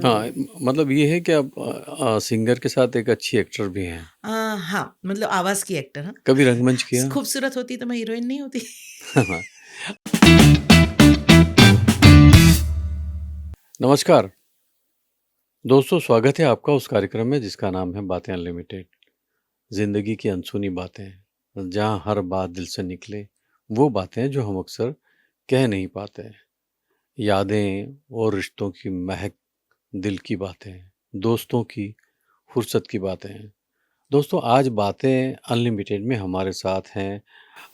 हाँ, मतलब ये है कि आप सिंगर के साथ एक अच्छी एक्टर भी हैं। हाँ, मतलब आवाज़ की एक्टर, हाँ। कभी रंगमंच किया? खूबसूरत होती तो मैं हीरोइन नहीं होती। नमस्कार दोस्तों, स्वागत है आपका उस कार्यक्रम में जिसका नाम है बातें अनलिमिटेड। ज़िंदगी की अनसुनी बातें, जहाँ हर बात दिल से निकले, वो बातें जो हम अक्सर कह नहीं पाते। यादें और रिश्तों की महक, दिल की बातें, दोस्तों की फुर्सत की बातें। दोस्तों, आज बातें अनलिमिटेड में हमारे साथ हैं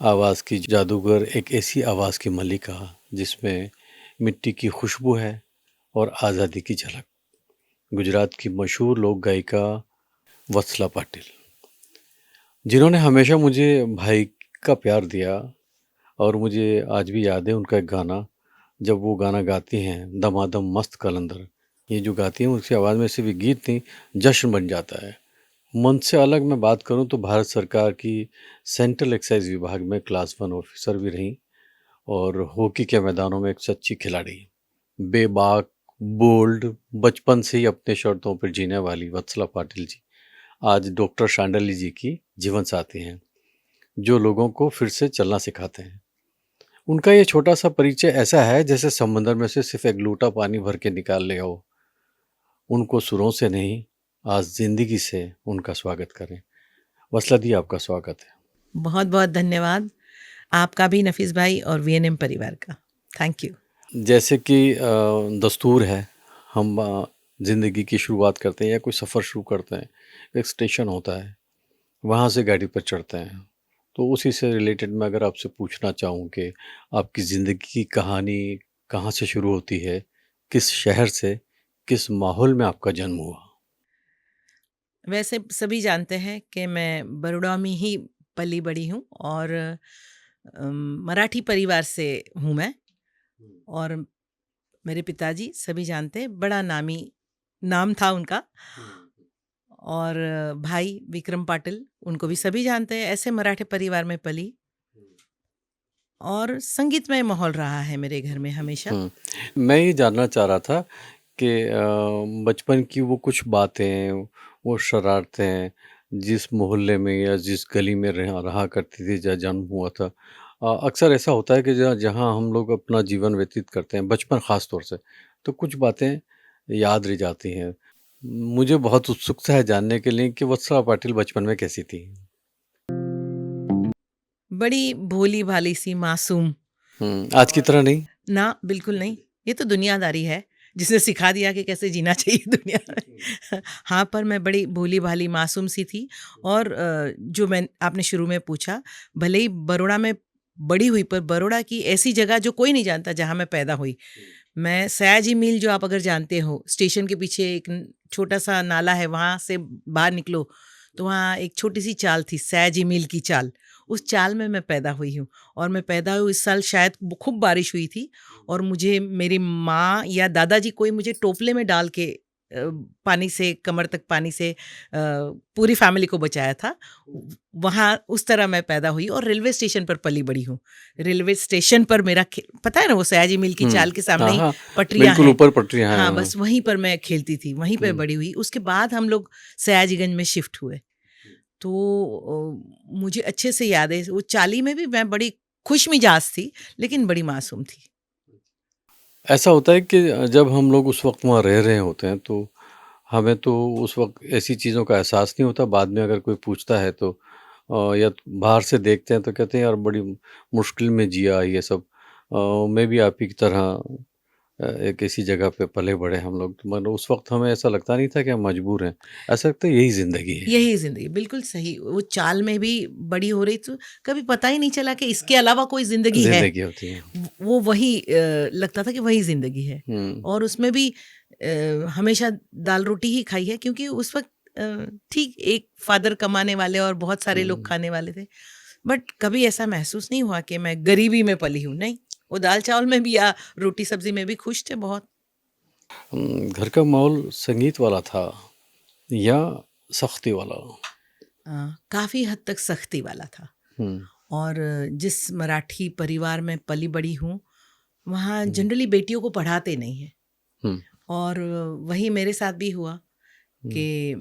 आवाज़ की जादूगर, एक ऐसी आवाज़ की मल्लिका जिसमें मिट्टी की खुशबू है और आज़ादी की झलक। गुजरात की मशहूर लोक गायिका वत्सला पाटिल, जिन्होंने हमेशा मुझे भाई का प्यार दिया। और मुझे आज भी याद है उनका एक गाना, जब वो गाना गाती हैं, दमादम मस्त कलंदर। ये जो गाती हैं उसकी आवाज़ में सिर्फ ये गीत नहीं, जश्न बन जाता है। मन से अलग मैं बात करूं तो भारत सरकार की सेंट्रल एक्साइज विभाग में क्लास 1 ऑफिसर भी रहीं और हॉकी के मैदानों में एक सच्ची खिलाड़ी। बेबाक, बोल्ड, बचपन से ही अपने शर्तों पर जीने वाली वत्सला पाटिल जी आज डॉक्टर शांडिल्य जी की जीवन साथी हैं, जो लोगों को फिर से चलना सिखाते हैं। उनका ये छोटा सा परिचय ऐसा है जैसे समंदर में से सिर्फ एक लोटा पानी भर के निकाल ले आओ। उनको सुरों से नहीं, आज जिंदगी से उनका स्वागत करें। वत्सला दी, आपका स्वागत है। बहुत-बहुत धन्यवाद आपका भी नफ़ीस भाई और वीएनएम परिवार का। Thank you. जैसे कि दस्तूर है, हम ज़िंदगी की शुरुआत करते हैं या कोई सफ़र शुरू करते हैं, एक स्टेशन होता है, वहाँ से गाड़ी पर चढ़ते हैं। तो उसी से रिलेटेड मैं अगर आपसे पूछना चाहूँ कि आपकी ज़िंदगी की कहानी कहाँ से शुरू होती है? किस शहर से, किस माहौल में आपका जन्म हुआ? वैसे सभी जानते हैं कि मैं बड़ौदा में ही पली-बड़ी हूँ और मराठी परिवार से हूँ मैं। और मेरे पिताजी सभी जानते हैं, बड़ा नामी नाम था उनका। और भाई विक्रम पाटिल, उनको भी सभी जानते हैं। ऐसे मराठी परिवार में पली और संगीतमय माहौल रहा है मेरे घर में हमेशा। हुँ। मैं ये जानना चाह रहा था कि बचपन की वो कुछ बातें, वो शरारतें, जिस मोहल्ले में या जिस गली में रहा रहा करती थी, जहाँ जन्म हुआ था। अक्सर ऐसा होता है कि जहाँ जहाँ हम लोग अपना जीवन व्यतीत करते हैं, बचपन ख़ास तौर से, तो कुछ बातें याद रह जाती हैं। मुझे बहुत उत्सुकता है जानने के लिए कि वत्सला पाटिल बचपन में कैसी थी? बड़ी भोली-भाली सी मासूम। आज की तरह नहीं? ना, बिल्कुल नहीं। ये तो दुनियादारी है, जिसने सिखा दिया कि कैसे जीना चाहिए दुनिया में। हाँ, पर मैं बड़ी भोली-भाली मासूम सी थी। और जो मैं आपने शुरू में पूछा, भले ही बरोड़ा में बड़ी हुई, पर बरोड़ा की ऐसी जगह जो कोई नहीं जानता जहाँ मैं पैदा हुई। मैं सयाजी मील, जो आप अगर जानते हो, स्टेशन के पीछे एक छोटा-सा नाला है, वहाँ से बाहर निकलो, तो वहाँ एक छोटी-सी चाल थी, सयाजी मील की चाल। उस चाल में मैं पैदा हुई हूँ। और मैं पैदा हुई उस साल शायद खूब बारिश हुई थी। और मुझे मेरी माँ या दादाजी कोई मुझे टोपले में डाल के पानी से, कमर तक पानी से पूरी फैमिली को बचाया था। वहाँ उस तरह मैं पैदा हुई और रेलवे स्टेशन पर पली-बड़ी हूँ। रेलवे स्टेशन पर मेरा पता है ना, वो सयाजी मिल की चाल के सामने हाँ, ही हाँ, पटरियाँ बिल्कुल हैं। ऊपर पटरियाँ हैं, हाँ, हाँ। बस वहीं पर मैं खेलती थी, वहीं पे हुँ। बड़ी हुई। उसके बाद हम लोग सयाजीगंज में शिफ्ट हुए। तो मुझे अच्छे से याद है, वो चाली में भी मैं बड़ी खुशमिजाज थी, लेकिन बड़ी मासूम थी। ऐसा होता है कि जब हम लोग उस वक़्त वहाँ रह रहे होते हैं तो हमें तो उस वक़्त ऐसी चीज़ों का एहसास नहीं होता। बाद में अगर कोई पूछता है तो या बाहर से देखते हैं तो कहते हैं यार बड़ी मुश्किल में जिया ये सब। मैं भी आप ही की तरह एक ऐसी जगह पे पले-बढ़े हम लोग। तो मतलब उस वक़्त हमें ऐसा लगता नहीं था कि हम मजबूर हैं। ऐसा लगता है यही ज़िंदगी है। यही ज़िंदगी, बिल्कुल सही। वो चाल में भी बड़ी हो रही, तो कभी पता ही नहीं चला कि इसके अलावा कोई ज़िंदगी है। ज़िंदगी होती है। वो वही लगता था कि वही ज़िंदगी है। हुँ, और उसमें भी हमेशा दाल-रोटी ही खाई है, क्योंकि उस वक़्त ठीक एक फ़ादर कमाने वाले और बहुत सारे लोग हुँ। खाने वाले थे। बट कभी ऐसा महसूस नहीं हुआ कि मैं गरीबी में पली हूँ, नहीं। वो दाल-चावल में भी या रोटी-सब्ज़ी में भी खुश थे बहुत। घर का माहौल संगीत वाला था या सख्ती वाला? काफ़ी हद तक सख्ती वाला था। हुँ, और जिस मराठी परिवार में पली-बड़ी हूँ, वहाँ हुँ, जनरली बेटियों को पढ़ाते नहीं हैं। हुँ। और वही मेरे साथ भी हुआ कि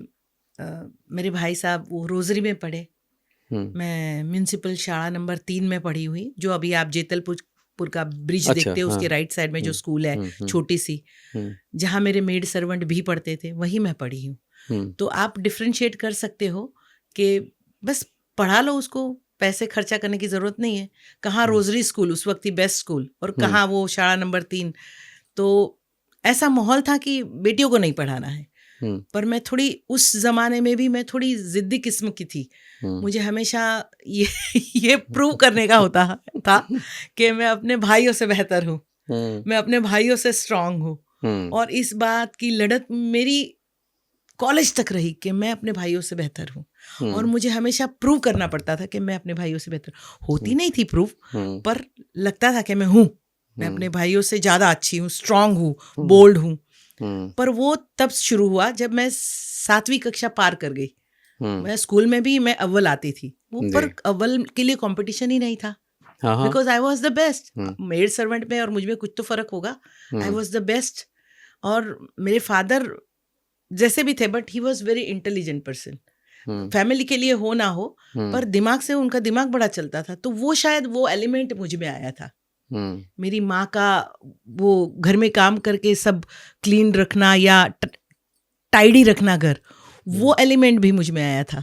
मेरे भाई साहब वो रोजरी में पढ़े, मैं म्यूनसिपल शाला नंबर 3 में पढ़ी हुई, जो अभी आप जेतलपुर का ब्रिज अच्छा, देखते हो, उसके हाँ। राइट साइड में जो स्कूल है छोटी सी, जहाँ मेरे मेड सर्वेंट भी पढ़ते थे, वहीं मैं पढ़ी हूँ। तो आप डिफ्रेंशिएट कर सकते हो कि बस पढ़ा लो उसको, पैसे खर्चा करने की ज़रूरत नहीं है। कहाँ रोजरी स्कूल उस वक्त ही बेस्ट स्कूल, और कहाँ वो शाला नंबर 3। तो ऐसा माहौल था कि बेटियों को नहीं पढ़ाना है। पर मैं थोड़ी उस ज़माने में भी मैं थोड़ी ज़िद्दी किस्म की थी। मुझे हमेशा ये प्रूव करने का होता था कि मैं अपने भाइयों से बेहतर हूँ, मैं अपने भाइयों से स्ट्रांग हूँ। और इस बात की लड़त मेरी कॉलेज तक रही कि मैं अपने भाइयों से बेहतर हूँ, और मुझे हमेशा प्रूव करना पड़ता था कि मैं अपने भाइयों से बेहतर। होती नहीं थी प्रूव, पर लगता था कि मैं हूँ, मैं अपने भाइयों से ज़्यादा अच्छी हूँ, स्ट्रांग हूँ, बोल्ड हूँ। पर वो तब शुरू हुआ जब मैं 7वीं कक्षा पार कर गई। मैं स्कूल में भी मैं अव्वल आती थी, वो पर अव्वल के लिए कंपटीशन ही नहीं था, because I was the best. Maid servant में और मुझ में कुछ तो फर्क होगा, आई वॉज द बेस्ट। और मेरे फादर जैसे भी थे, but he was very intelligent person, family के लिए हो ना हो, पर दिमाग से उनका दिमाग बड़ा चलता था। तो वो शायद वो एलिमेंट मुझ में आया था। मेरी माँ का वो घर में काम करके सब क्लीन रखना या टाइडी रखना घर, वो एलिमेंट भी मुझ में आया था।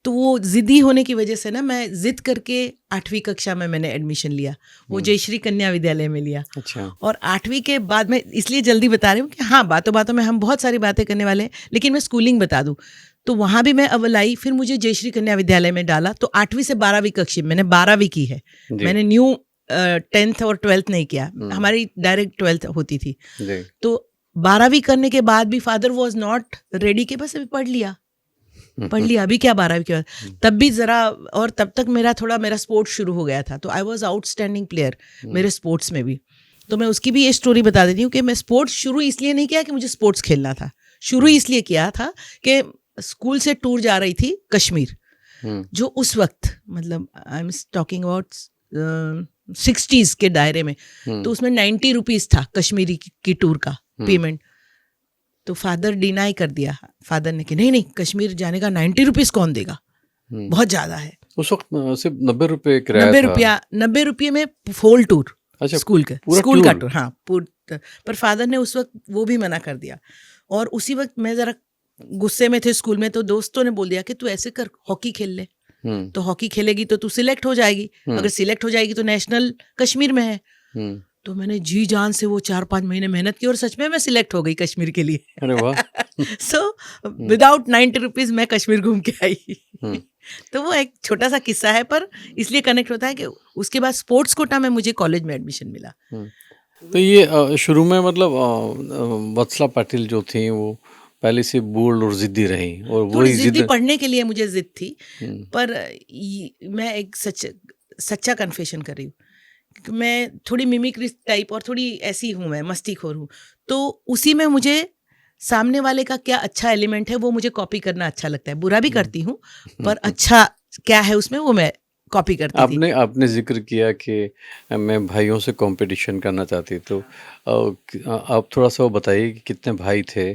तो वो ज़िद्दी होने की वजह से ना, मैं ज़िद करके 8वीं कक्षा में मैंने एडमिशन लिया, वो जयश्री कन्या विद्यालय में लिया। अच्छा। और 8वीं के बाद मैं इसलिए जल्दी बता रही हूँ कि हाँ, बातों बातों में हम बहुत सारी बातें करने वाले हैं, लेकिन मैं स्कूलिंग बता दूँ तो वहाँ भी मैं अव्वल आई। फिर मुझे जयश्री कन्या विद्यालय में डाला, तो 8वीं से 12वीं कक्षा मैंने 12वीं की है। मैंने न्यू 10th और 12th नहीं किया, हमारी डायरेक्ट 12th होती थी। तो 12वीं करने के बाद भी फादर वॉज नॉट रेडी के बस अभी पढ़ लिया, अभी क्या 12वीं के बाद। तब भी ज़रा, और तब तक मेरा स्पोर्ट्स शुरू हो गया था, तो आई वॉज आउटस्टैंडिंग प्लेयर मेरे स्पोर्ट्स में भी। तो मैं उसकी भी ये स्टोरी बता देती हूँ कि मैं स्पोर्ट्स शुरू इसलिए नहीं किया कि मुझे स्पोर्ट्स खेलना था, शुरू इसलिए किया था कि स्कूल से टूर जा रही थी कश्मीर, जो उस वक्त मतलब I am talking about 60s के दायरे में, तो उसमें 90 रुपीज़ था कश्मीरी की टूर का पेमेंट। तो फादर डिनाई कर दिया, फादर ने कि नहीं कश्मीर जाने का 90 रुपीज़ कौन देगा, बहुत ज़्यादा है। उस वक्त सिर्फ 90 रुपये किराया था। 90 रुपये में होल टूर, अच्छा, स्कूल का टूर, हाँ पर फादर ने उस वक्त वो भी मना कर दिया। और उसी वक्त मैं ज़रा गुस्से में थे स्कूल में, तो दोस्तों ने बोल दिया कि तू ऐसे कर, हॉकी खेल ले, तो हॉकी खेलेगी तो तू सिलेक्ट हो जाएगी, अगर सिलेक्ट हो जाएगी तो नेशनल कश्मीर में है। तो मैंने जी जान से वो 4-5 महीने मेहनत की, और सच में मैं सिलेक्ट हो गई कश्मीर के लिए। अरे वाह। सो विदाउट 90 रुपीज़ मैं कश्मीर घूम के आई। तो वो एक छोटा सा किस्सा है, पर इसलिए कनेक्ट होता है कि उसके बाद स्पोर्ट्स कोटा में मुझे कॉलेज में एडमिशन मिला। तो ये शुरू में मतलब वत्सला पाटिल जो थी वो पहले से बोल्ड और जिद्दी रही, और वही जिद्दी पढ़ने के लिए मुझे जिद थी। पर मैं एक सच्चा कन्फेशन कर रही हूँ, मैं थोड़ी मिमिक्री टाइप और थोड़ी ऐसी हूँ, मैं मस्तीखोर हूँ। तो उसी में मुझे सामने वाले का क्या अच्छा एलिमेंट है वो मुझे कॉपी करना अच्छा लगता है। बुरा भी करती हूँ, पर अच्छा क्या है उसमें वो मैं कॉपी करती थी। आपने जिक्र किया कि मैं भाइयों से कंपटीशन करना चाहती, तो आप थोड़ा सा वो बताइए कि कितने भाई थे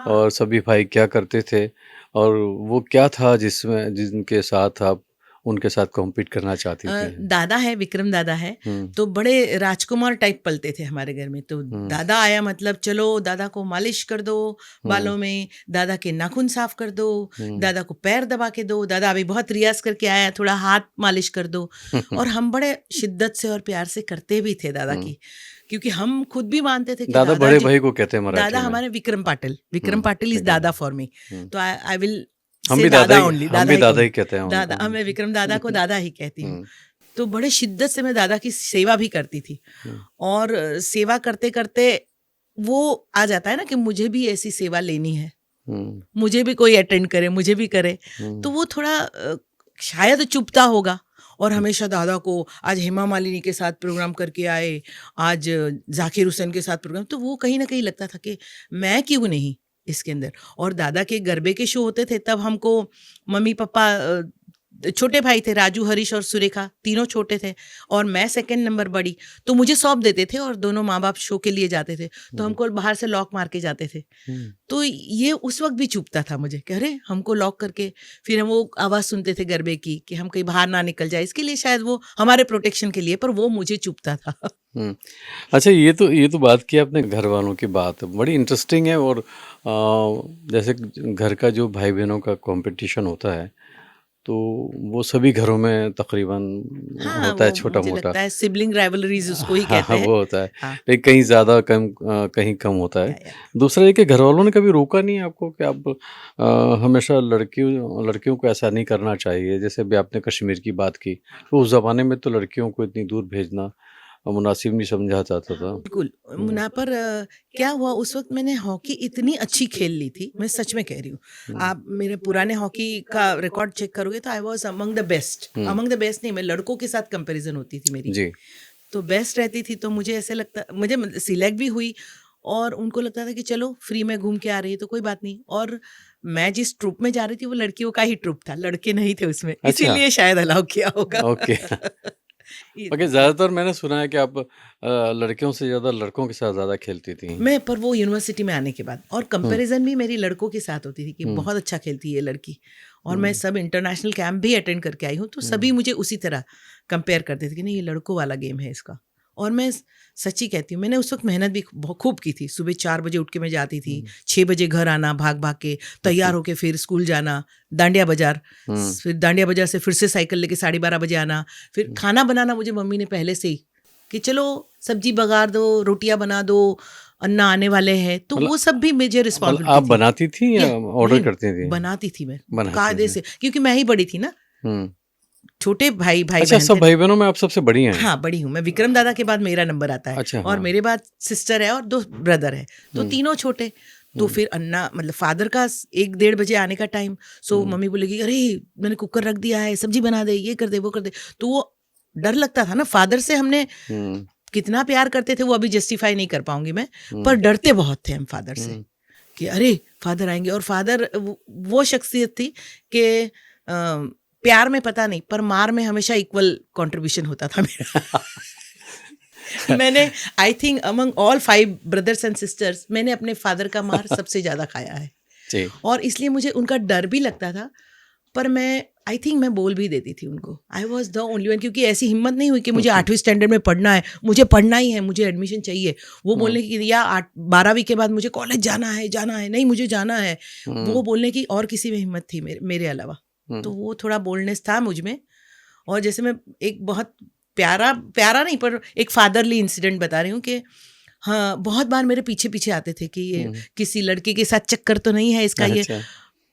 और सभी भाई क्या करते थे, और वो क्या था जिनके साथ आप उनके साथ कॉम्पीट करना चाहती थी। दादा है, विक्रम दादा है, तो बड़े राजकुमार टाइप पलते थे हमारे घर में। तो दादा आया मतलब चलो दादा को मालिश कर दो बालों में, दादा के नाखून साफ कर दो, दादा को पैर दबा के दो, दादा अभी बहुत रियाज करके आया थोड़ा हाथ मालिश कर दो। और हम बड़े शिद्दत से और प्यार से करते भी थे दादा की, क्योंकि हम खुद भी मानते थे कि दादा बड़े भाई को कहते हैं मराठी दादा में। हमारे विक्रम पाटिल इज दादा फॉर मी। तो आई विल हम भी दादा ही कहते हैं दादा, मैं विक्रम दादा को दादा ही कहती हूँ। तो बड़े शिद्दत से मैं दादा की सेवा भी करती थी, और सेवा करते करते वो आ जाता है ना कि मुझे भी ऐसी सेवा लेनी है, मुझे भी कोई अटेंड करे, मुझे भी करे। तो वो थोड़ा शायद चुभता होगा, और हमेशा दादा को आज हेमा मालिनी के साथ प्रोग्राम करके आए, आज जाकिर हुसैन के साथ प्रोग्राम, तो वो कहीं ना कहीं लगता था कि मैं क्यों नहीं इसके अंदर। और दादा के गरबे के शो होते थे, तब हमको मम्मी पापा छोटे भाई थे राजू, हरीश और सुरेखा, तीनों छोटे थे और मैं सेकंड नंबर बड़ी। तो मुझे सौंप देते थे और दोनों माँ बाप शो के लिए जाते थे, तो हमको बाहर से लॉक मार के जाते थे। तो ये उस वक्त भी चुभता था मुझे कि अरे हमको लॉक करके, फिर हम वो आवाज़ सुनते थे गरबे की कि हम कहीं बाहर ना निकल जाए, इसके लिए शायद वो हमारे प्रोटेक्शन के लिए, पर वो मुझे चुभता था। अच्छा, ये तो बात की आपने घर वालों की बात, बड़ी इंटरेस्टिंग है। और जैसे घर का जो भाई बहनों का कंपटीशन होता है, तो वो सभी घरों में तकरीबन हाँ, होता है वो छोटा मुझे मोटा। लगता है सिबलिंग राइवलरीज उसको ही हाँ कहते हैं। वो होता है, हाँ, लेकिन कहीं ज़्यादा कहीं कम होता है। या। दूसरा ये कि घर वालों ने कभी रोका नहीं आपको कि आप हमेशा लड़कियों को ऐसा नहीं करना चाहिए? जैसे अभी आपने कश्मीर की बात की, तो उस ज़माने में तो लड़कियों को इतनी दूर भेजना मुनासिब नहीं समझा जाता था। बिल्कुल, मुना पर क्या हुआ उस वक़्त, मैंने हॉकी इतनी अच्छी खेल ली थी, मैं सच में कह रही हूँ। आप मेरे पुराने हॉकी का रिकॉर्ड चेक करोगे तो I was among the best नहीं, मैं लड़कों के साथ कंपैरिज़न होती थी मेरी। जी। तो बेस्ट रहती थी, तो मुझे ऐसे लगता, मुझे सिलेक्ट भी हुई और उनको लगता था कि चलो फ्री में घूम के आ रही है तो कोई बात नहीं। और मैं जिस ट्रुप में जा रही थी वो लड़कियों का ही ट्रुप था, लड़के नहीं थे उसमें, अच्छा, इसीलिए शायद अलाउ किया होगा। ओके। ये ओके, था। ज़्यादातर मैंने सुना है कि आप लड़कियों से ज़्यादा लड़कों के साथ ज़्यादा खेलती थी। मैं पर वो यूनिवर्सिटी में आने के बाद, और कंपैरिजन भी मेरी लड़कों के साथ होती थी कि हुँ, बहुत अच्छा खेलती है ये लड़की। और मैं हुँ, सब इंटरनेशनल कैंप भी अटेंड करके आई हूँ, तो सभी मुझे उसी तरह कंपेयर करते थे कि नहीं ये लड़कों वाला गेम है इसका। और मैं सच्ची कहती हूँ, मैंने उस वक्त मेहनत भी खूब की थी। सुबह 4 बजे उठ के मैं जाती थी, 6 बजे घर आना, भाग भाग के तैयार होके फिर स्कूल जाना, डांडिया बाजार, हुँ, फिर डांडिया बाजार से फिर से साइकिल लेके 12:30 बजे आना। फिर खाना बनाना मुझे मम्मी ने पहले से ही कि चलो सब्जी बघार दो, रोटियां बना दो, अन्ना आने वाले हैं, तो मतलब वो सब भी मुझे आप रिस्पॉन्सिबिलिटी थी। बनाती थी या या ऑर्डर नहीं, करती थी? बनाती थी मैं बनाती कायदे थी। से, क्योंकि मैं ही बड़ी थी ना, हुँ। छोटे भाई भाई अच्छा, बहन सब थे। भाई-बहनों में आप सबसे बड़ी हैं? हाँ, बड़ी हूँ मैं, विक्रम दादा के बाद मेरा नंबर आता है अच्छा, और हाँ। मेरे बाद सिस्टर है और 2 ब्रदर है, तो हुँ, तीनों छोटे। तो हुँ, फिर अन्ना मतलब फादर का 1 डेढ़ बजे आने का टाइम, सो हुँ, मम्मी बोलेगी अरे मैंने कुकर रख दिया है, सब्जी बना दे, ये कर दे, वो कर दे। तो वो डर लगता था ना, फादर से हमने हुँ, कितना प्यार करते थे वो अभी जस्टिफाई नहीं कर पाऊंगी मैं, पर हुँ, डरते बहुत थे हम फादर से हुँ। कि अरे फादर आएंगे। और फादर वो शख्सियत थी कि प्यार में पता नहीं, पर मार में हमेशा इक्वल कंट्रीब्यूशन होता था मेरा। मैंने I think among all 5 brothers and sisters मैंने अपने फादर का मार सबसे ज़्यादा खाया है। जी। और इसलिए मुझे उनका डर भी लगता था, पर मैं आई थिंक मैं बोल भी देती थी उनको। I was the only one, क्योंकि ऐसी हिम्मत नहीं हुई कि मुझे 8वीं स्टैंडर्ड में पढ़ना है, मुझे पढ़ना ही है, मुझे एडमिशन चाहिए। वो हुँ, बोलने की, या 12वीं के बाद मुझे कॉलेज जाना है, नहीं मुझे जाना है। हुँ, वो बोलने की और किसी में हिम्मत थी मेरे अलावा। हुँ, तो वो थोड़ा बोल्डनेस था मुझ में। और जैसे मैं एक बहुत प्यारा प्यारा नहीं, पर एक फादरली इंसिडेंट बता रही हूँ कि हाँ, बहुत बार मेरे पीछे पीछे आते थे कि ये हुँ। किसी लड़के के साथ चक्कर तो नहीं है इसका ये। अच्छा,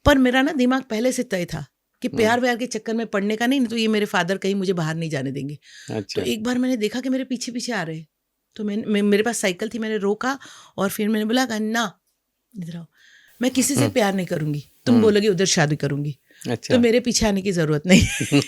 पर मेरा ना दिमाग पहले से तय था कि हुँ, प्यार व्यार के चक्कर में पड़ने का नहीं, तो ये मेरे फादर कहीं मुझे बाहर नहीं जाने देंगे। तो अच्छा। एक बार मैंने देखा कि मेरे पीछे पीछे आ रहे हैं, तो मेरे पास साइकिल थी, मैंने रोका और फिर मैंने बोला अन्ना इधर आओ, मैं किसी से हुँ, प्यार नहीं करूंगी, तुम हुँ, बोलोगे उधर शादी करूंगी, तो अच्छा। मेरे पीछे आने की जरूरत नहीं।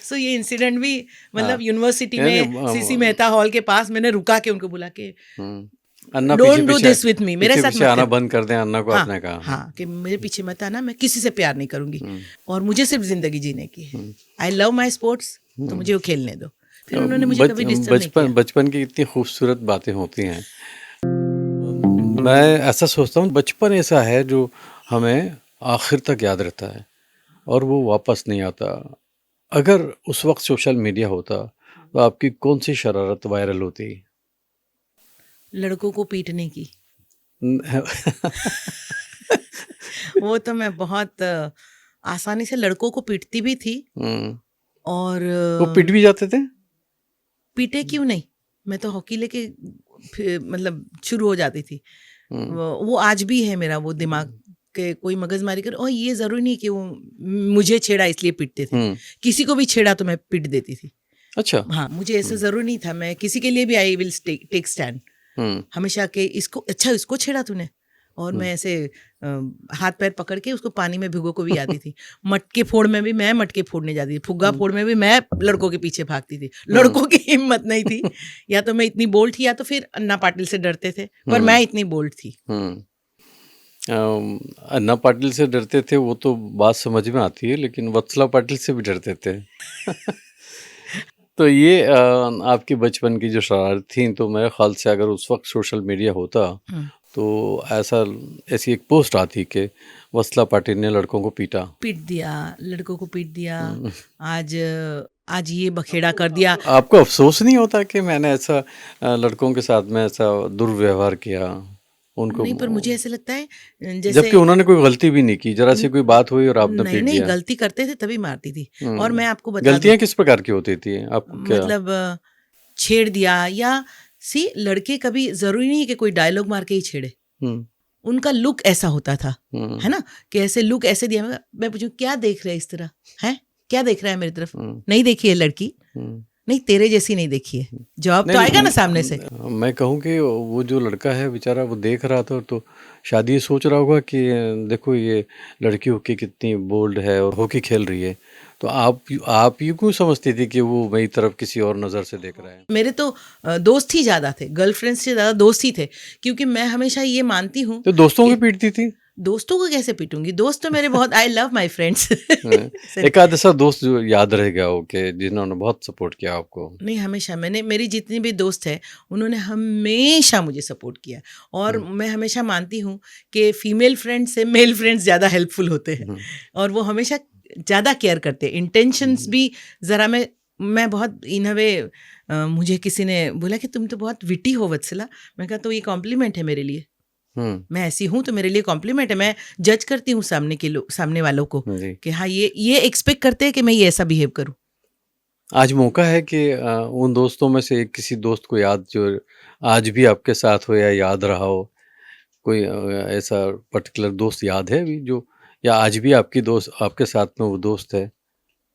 सो ये इंसिडेंट भी हाँ, मतलब यूनिवर्सिटी यानी में सीसी मेहता हॉल के पास मैंने रुका के उनको बोला कि हुँ। Anna don't do this with me, मेरे साथ पीछे-पीछे मत आना कर। बंद कर दें, अन्ना को हाँ, आपने कहा। हाँ, कि मेरे पीछे मत आना, मैं किसी से प्यार नहीं करूँगी हुँ, और मुझे सिर्फ ज़िंदगी जीने की है। हुँ, आई लव माई स्पोर्ट्स, तो हुँ। मुझे वो खेलने दो। फिर अ, उन्होंने मुझे बच कभी डिस्टर्ब नहीं बचपन किया। बचपन की इतनी खूबसूरत बातें होती हैं। मैं ऐसा सोचता हूँ बचपन ऐसा है जो हमें आखिर तक याद रहता है और वो वापस नहीं आता। अगर उस वक़्त सोशल मीडिया होता तो आपकी कौन-सी शरारत वायरल होती? लड़कों को पीटने की। न वो तो मैं बहुत आसानी से लड़कों को पीटती भी थी। हुँ, और वो पिट भी जाते थे? पीटे क्यों नहीं? मैं तो हॉकी लेके फिर मतलब शुरू हो जाती थी। हुँ, वो आज भी है मेरा वो दिमाग के कोई मगजमारी कर, और ये ज़रूरी नहीं कि वो मुझे छेड़ा इसलिए पीटते थे। हुँ, किसी को भी छेड़ा तो मैं पीट देती थी। अच्छा। हाँ, मुझे ऐसा हुँ, ज़रूरी नहीं था, मैं किसी के लिए भी आई विल टेक स्टैंड। हुँ, हमेशा के इसको, अच्छा इसको छेड़ा तूने, और हुँ। मैं ऐसे हाथ पैर पकड़ के उसको पानी में भिगो को भी आती थी। मटके फोड़ में भी मैं मटके फोड़ने जाती थी, फुग्गा हुँ, फोड़ में भी मैं लड़कों के पीछे भागती थी। हुँ, लड़कों की हिम्मत नहीं थी, या तो मैं इतनी बोल्ड थी या तो फिर अन्ना पाटिल से डरते थे, पर हुँ, मैं इतनी बोल्ड थी। हुँ। अन्ना पाटिल से डरते थे वो तो बात समझ में आती है, लेकिन वत्सला पाटिल से भी डरते थे। तो ये आपके बचपन की जो शरारत थी, तो मेरे ख्याल से अगर उस वक्त सोशल मीडिया होता हुँ। तो ऐसी एक पोस्ट आती कि वत्सला पाटिल ने लड़कों को पीटा। पीट दिया, लड़कों को पीट दिया, हम्म। आज आज ये बखेड़ा कर दिया। आपको अफसोस नहीं होता कि मैंने ऐसा लड़कों के साथ में ऐसा दुर्व्यवहार किया उनको, नहीं, पर मुझे ऐसे लगता है जैसे जबकि उन्होंने कोई गलती भी नहीं की, जरा सी न कोई बात हुई और आपने नहीं, पीट नहीं, दिया। गलती करते थे तभी मारती थी। और हम्म। मैं आपको बता दूँ, गलतियां किस प्रकार की होती थी, आपको क्या? मतलब छेड़ दिया या लड़के कभी ज़रूरी नहीं है कि कोई डायलॉग मार के ही छेड़े। हम्म। उनका लुक ऐसा होता था, हम्म। है ना? कि ऐसे लुक ऐसे दिया, मैं पूछूँ क्या देख रहा है इस तरह? हैं? क्या देख रहा है मेरी तरफ? हम्म। नहीं देखी है लड़की? हम्म। नहीं, तेरे जैसी नहीं देखी है। जवाब तो नहीं, आएगा ना सामने से। मैं कहूँ कि वो जो लड़का है बेचारा, वो देख रहा था तो शायद ये सोच रहा होगा कि देखो ये लड़की होके कितनी बोल्ड है और हॉकी खेल रही है, तो आप ये क्यों समझती थी कि वो मेरी तरफ किसी और नज़र से देख रहा है? मेरे तो दोस्त ही ज़्यादा थे, गर्लफ्रेंड्स से ज़्यादा दोस्त ही थे, क्योंकि मैं हमेशा ये मानती हूँ तो दोस्तों कि को पीटती थी? दोस्तों को कैसे पीटूंगी? दोस्त तो मेरे बहुत, आई लव माय फ्रेंड्स। हाँ, एक आध ऐसा दोस्त जो याद रह गया हो कि जिन्होंने बहुत सपोर्ट किया आपको? नहीं, हमेशा मैंने, मेरी जितनी भी दोस्त है उन्होंने हमेशा मुझे सपोर्ट किया। और मैं हमेशा मानती हूँ कि फीमेल फ्रेंड से मेल फ्रेंड्स ज़्यादा हेल्पफुल होते हैं, और वो हमेशा ज़्यादा केयर करते हैं। इंटेंशंस भी ज़रा मैं बहुत इन अ वे, मुझे किसी ने बोला कि तुम तो बहुत विटी हो वत्सला। मैं कहा तो ये कॉम्प्लीमेंट है मेरे लिए, मैं ऐसी हूँ तो मेरे लिए कॉम्प्लीमेंट है। मैं जज करती हूँ सामने वालों को जी। कि हाँ ये एक्सपेक्ट करते हैं कि मैं ये ऐसा बिहेव करूँ। आज मौका है कि उन दोस्तों में से किसी दोस्त को याद जो आज भी आपके साथ हो या याद रहा हो, कोई ऐसा पर्टिकुलर दोस्त याद है अभी जो, या आज भी आपकी दोस्त आपके साथ में वो दोस्त है?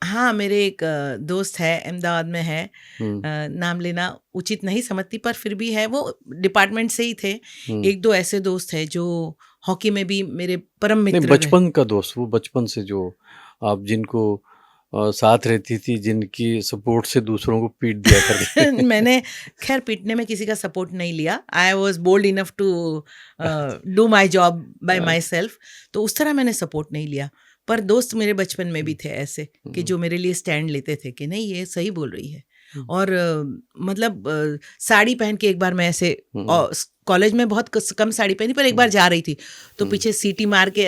हाँ, मेरे एक दोस्त है, अहमदाबाद में है। हम्म। नाम लेना उचित नहीं समझती, पर फिर भी है, वो डिपार्टमेंट से ही थे। हम्म। 1-2 ऐसे दोस्त हैं जो हॉकी में भी मेरे परम नहीं, मित्र रहे। बचपन का दोस्त, वो बचपन से जो आप जिनको साथ रहती थी, जिनकी सपोर्ट से दूसरों को पीट दिया करते थे। मैंने ख़ैर पीटने में किसी का सपोर्ट नहीं लिया। I was bold enough to do my job by myself, तो उस तरह मैंने सपोर्ट नहीं लिया। पर दोस्त मेरे बचपन में भी थे ऐसे कि जो मेरे लिए स्टैंड लेते थे कि नहीं ये सही बोल रही है। और मतलब साड़ी पहन के एक बार मैं ऐसे कॉलेज में बहुत कम साड़ी पहनी, पर एक बार जा रही थी तो पीछे सीटी मार के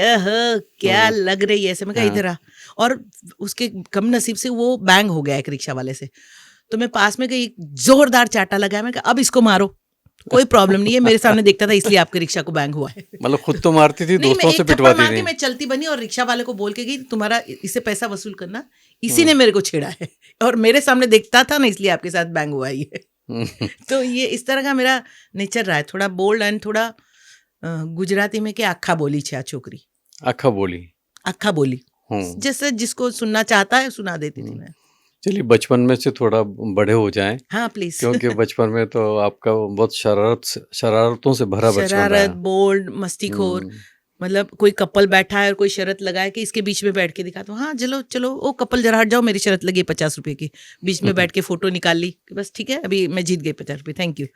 क्या लग रही है ऐसे, मैं कहा इधर आ। और उसके कम नसीब से वो बैंग हो गया एक रिक्शा वाले से, तो मैं पास में गई, जोरदार चाटा लगाया, मैं कहा अब इसको मारो, कोई प्रॉब्लम नहीं है, मेरे सामने देखता था इसलिए आपके रिक्शा को बैंग हुआ है। मतलब खुद तो मारती थी, नहीं, मैं दोस्तों से एक थप्पड़ पिटवाती मार के थी। मैं चलती बनी और रिक्शा वाले को बोल के गई तुम्हारा इससे पैसा वसूल करना, इसी ने मेरे को छेड़ा है और मेरे सामने देखता था ना, इसलिए आपके साथ बैंग हुआ ही है। तो ये इस तरह का मेरा नेचर रहा है, थोड़ा बोल्ड एंड थोड़ा गुजराती में क्या अक्खा बोली छा छोकरी, अक्खा बोली। अक्खा बोली, जैसे जिसको सुनना चाहता है सुना देती थी मैं। चलिए, बचपन में से थोड़ा बड़े हो जाएं, हाँ प्लीज। क्योंकि बचपन में तो आपका बहुत शरारतों से भरा बचपन रहा शरारत, है। बोल्ड, मस्तीखोर, मतलब कोई कपल बैठा है और कोई शरत लगाए कि इसके बीच में बैठ के दिखा, तो हाँ चलो चलो ओ कपल जरा हट जाओ, मेरी शरत लगी 50 रुपए की, बीच में बैठ के फोटो निकाल ली कि बस ठीक है अभी मैं जीत गई 50 रुपए, थैंक यू,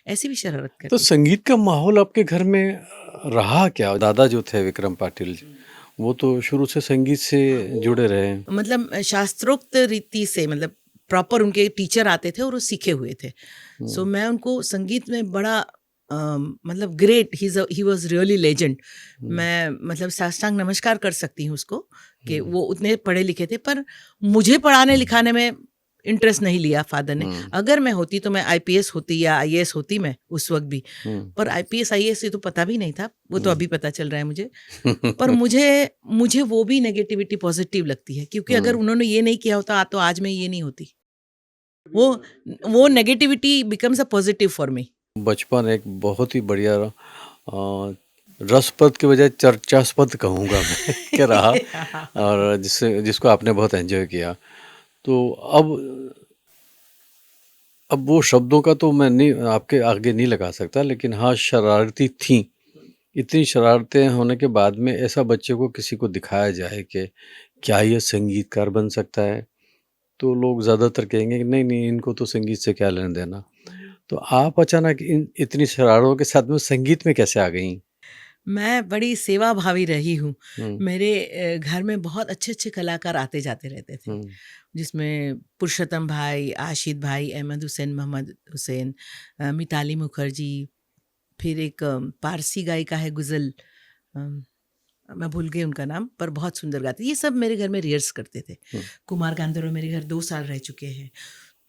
ऐसी भी शरारत तो करती। संगीत का माहौल आपके घर में रहा क्या? दादा जो थे विक्रम पाटिल, वो तो शुरू से संगीत से जुड़े रहे हैं। मतलब शास्त्रोक्त रीति से, मतलब प्रॉपर उनके टीचर आते थे और वो सीखे हुए थे। सो मैं उनको संगीत में बड़ा मतलब great, he was really legend. मैं मतलब साष्टांग नमस्कार कर सकती हूँ उसको कि वो उतने पढ़े लिखे थे, पर मुझे पढ़ाने लिखाने में इंटरेस्ट नहीं लिया फादर ने। अगर मैं होती तो मैं आईपीएस होती या आईएएस होती, मैं उस वक्त भी, पर आईपीएस आईएएस ये तो पता भी नहीं था, वो तो अभी पता चल रहा है मुझे। पर मुझे वो भी नेगेटिविटी पॉजिटिव लगती है, क्योंकि अगर उन्होंने ये नहीं किया होता तो आज मैं ये नहीं होती। वो negativity becomes a positive for me. बचपन एक बहुत ही बढ़िया रसपद के बजाय चर्चास्पद कहूँगा मैं क्या रहा, और जिसको आपने बहुत एंजॉय किया। तो अब वो शब्दों का तो मैं नहीं आपके आगे नहीं लगा सकता, लेकिन हाँ, शरारती थी। इतनी शरारतें होने के बाद में ऐसा बच्चे को किसी को दिखाया जाए कि क्या ये संगीतकार बन सकता है, तो लोग ज़्यादातर कहेंगे कि नहीं नहीं, इनको तो संगीत से क्या लेना देना। तो आप अचानक इन इतनी शरारतों के साथ में संगीत में कैसे आ गई? मैं बड़ी सेवाभावी रही हूँ। हुँ, मेरे घर में बहुत अच्छे-अच्छे कलाकार आते-जाते रहते थे, हुँ, जिसमें पुरुषोत्तम भाई, आशिद भाई, अहमद हुसैन, मोहम्मद हुसैन, मिताली मुखर्जी, फिर एक पारसी गायिका है गुज़ल, अम, मैं भूल गई उनका नाम, पर बहुत सुंदर गाती है। ये सब मेरे घर में रिहर्स करते थे। हुँ, कुमार गांधर्व मेरे घर 2 साल रह चुके हैं।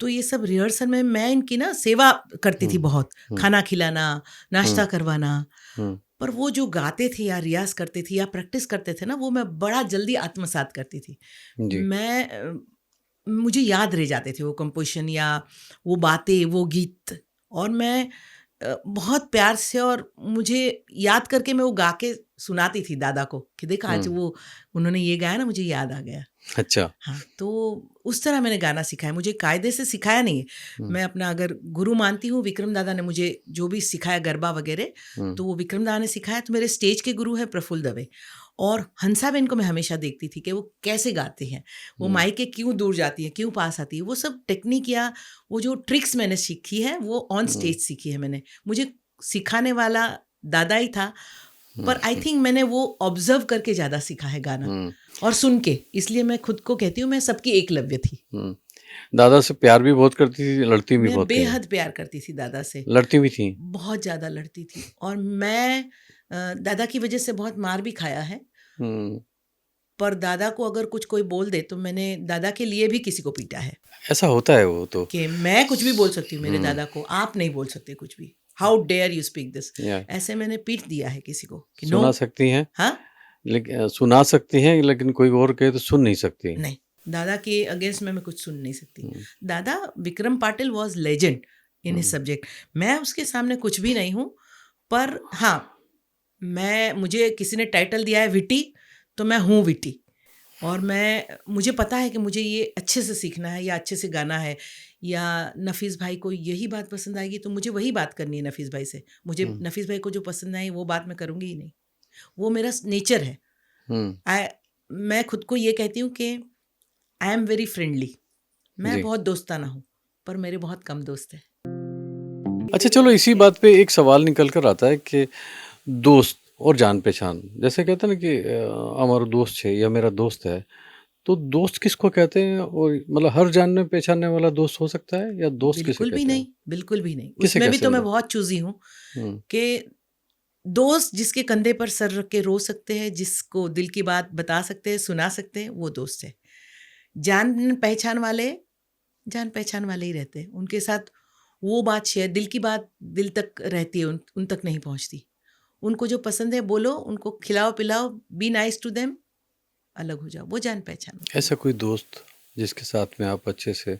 तो ये सब रिहर्सल में मैं इनकी ना सेवा करती थी हुँ, बहुत, हुँ, खाना खिलाना, हुँ, नाश्ता करवाना। हुँ, पर वो जो गाते थे या रियाज़ करते थे या प्रैक्टिस करते थे ना, वो मैं बड़ा जल्दी आत्मसात करती थी। जी, मैं मुझे याद रह जाते थे वो कंपोज़िशन या वो बातें, वो गीत, और मैं बहुत प्यार से और मुझे याद करके मैं वो गा के सुनाती थी दादा को कि देख आज हुँ, वो उन्होंने ये गाया ना, मुझे याद आ गया। अच्छा, हाँ, तो उस तरह मैंने गाना सीखा है, मुझे कायदे से सिखाया नहीं है। हुँ, मैं अपना अगर गुरु मानती हूँ, विक्रम दादा ने मुझे जो भी सिखाया गरबा वगैरह, हुँ, तो वो विक्रम दादा ने सिखाया। तो मेरे स्टेज के गुरु हैं प्रफुल्ल दवे, और हंसाबेन को मैं हमेशा देखती थी कि वो कैसे गाते हैं, वो हुँ, माइक के क्यों दूर जाती है, क्यों पास आती है, वो सब टेक्निक या वो जो ट्रिक्स मैंने सीखी है, वो ऑन हुँ, स्टेज सीखी है मैंने। मुझे सिखाने वाला दादा ही था, हुँ, पर आई थिंक मैंने वो ऑब्जर्व करके ज़्यादा सीखा है गाना, हुँ, और सुन के। इसलिए मैं खुद को कहती हूँ मैं सबकी एकलव्य थी। हुँ। दादा से प्यार भी बहुत करती थी, लड़ती भी मैं बहुत थी? बेहद प्यार करती थी दादा से, लड़ती भी थीं? बहुत ज़्यादा लड़ती थी, और मैं दादा की वजह से बहुत मार भी खाया है। हुँ, पर दादा को अगर कुछ कोई बोल दे तो मैंने दादा के लिए भी किसी को पीटा है, ऐसा होता है वो तो। कि मैं कुछ भी बोल सकती हूँ मेरे हुँ, दादा को, आप नहीं बोल सकते कुछ भी। How dare you speak this. या ऐसे मैंने पीट दिया है किसी को कि नो। सुना सकती हैं, हाँ, सुना सकती हैं लेकिन कोई और कहे तो सुन नहीं सकती। नहीं, दादा के अगेंस्ट में मैं कुछ सुन नहीं सकती। हुँ, दादा Vikram Patil was legend in his hmm, subject. मैं उसके सामने कुछ भी नहीं हूँ, पर हाँ, मैं मुझे किसी ने टाइटल दिया है विटी, तो मैं हूँ विटी, और मैं मुझे पता है कि मुझे ये अच्छे से सीखना है या अच्छे से गाना है, या नफ़ीस भाई को यही बात पसंद आएगी तो मुझे वही बात करनी है नफ़ीस भाई से। मुझे हुँ, नफ़ीस भाई को जो पसंद आई वो बात मैं करूँगी ही नहीं। वो मेरा नेचर है। हुँ, आई मैं खुद को ये कहती हूँ कि आई एम वेरी फ्रेंडली। मैं जी। बहुत दोस्ताना हूँ, पर मेरे बहुत कम दोस्त हैं। अच्छा चलो इसी बात पे एक सवाल निकल कर आता है कि दोस्त और जान-पहचान, जैसे कहते हैं ना कि हमारा दोस्त है या मेरा दोस्त है, तो दोस्त किसको कहते हैं और मतलब हर जानने-पहचानने वाला दोस्त हो सकता है या दोस्त किसे बिल्कुल भी कहते हैं? नहीं, बिल्कुल भी नहीं। किसे उसमें भी कैसे तो मैं मतलब? बहुत चूज़ी हूँ हुँ, कि दोस्त जिसके कंधे पर सर रख के रो सकते हैं, जिसको दिल की बात बता सकते हैं, सुना सकते हैं, वो दोस्त है। जान-पहचान वाले, जान-पहचान वाले ही रहते हैं। उनके साथ वो बात शेयर, दिल की बात दिल तक रहती है, उन तक नहीं पहुँचती। उनको जो पसंद है बोलो, उनको खिलाओ-पिलाओ, बी नाइस टू देम, अलग हो जाओ। वो जान-पहचान होती है। ऐसा कोई दोस्त जिसके साथ में आप अच्छे से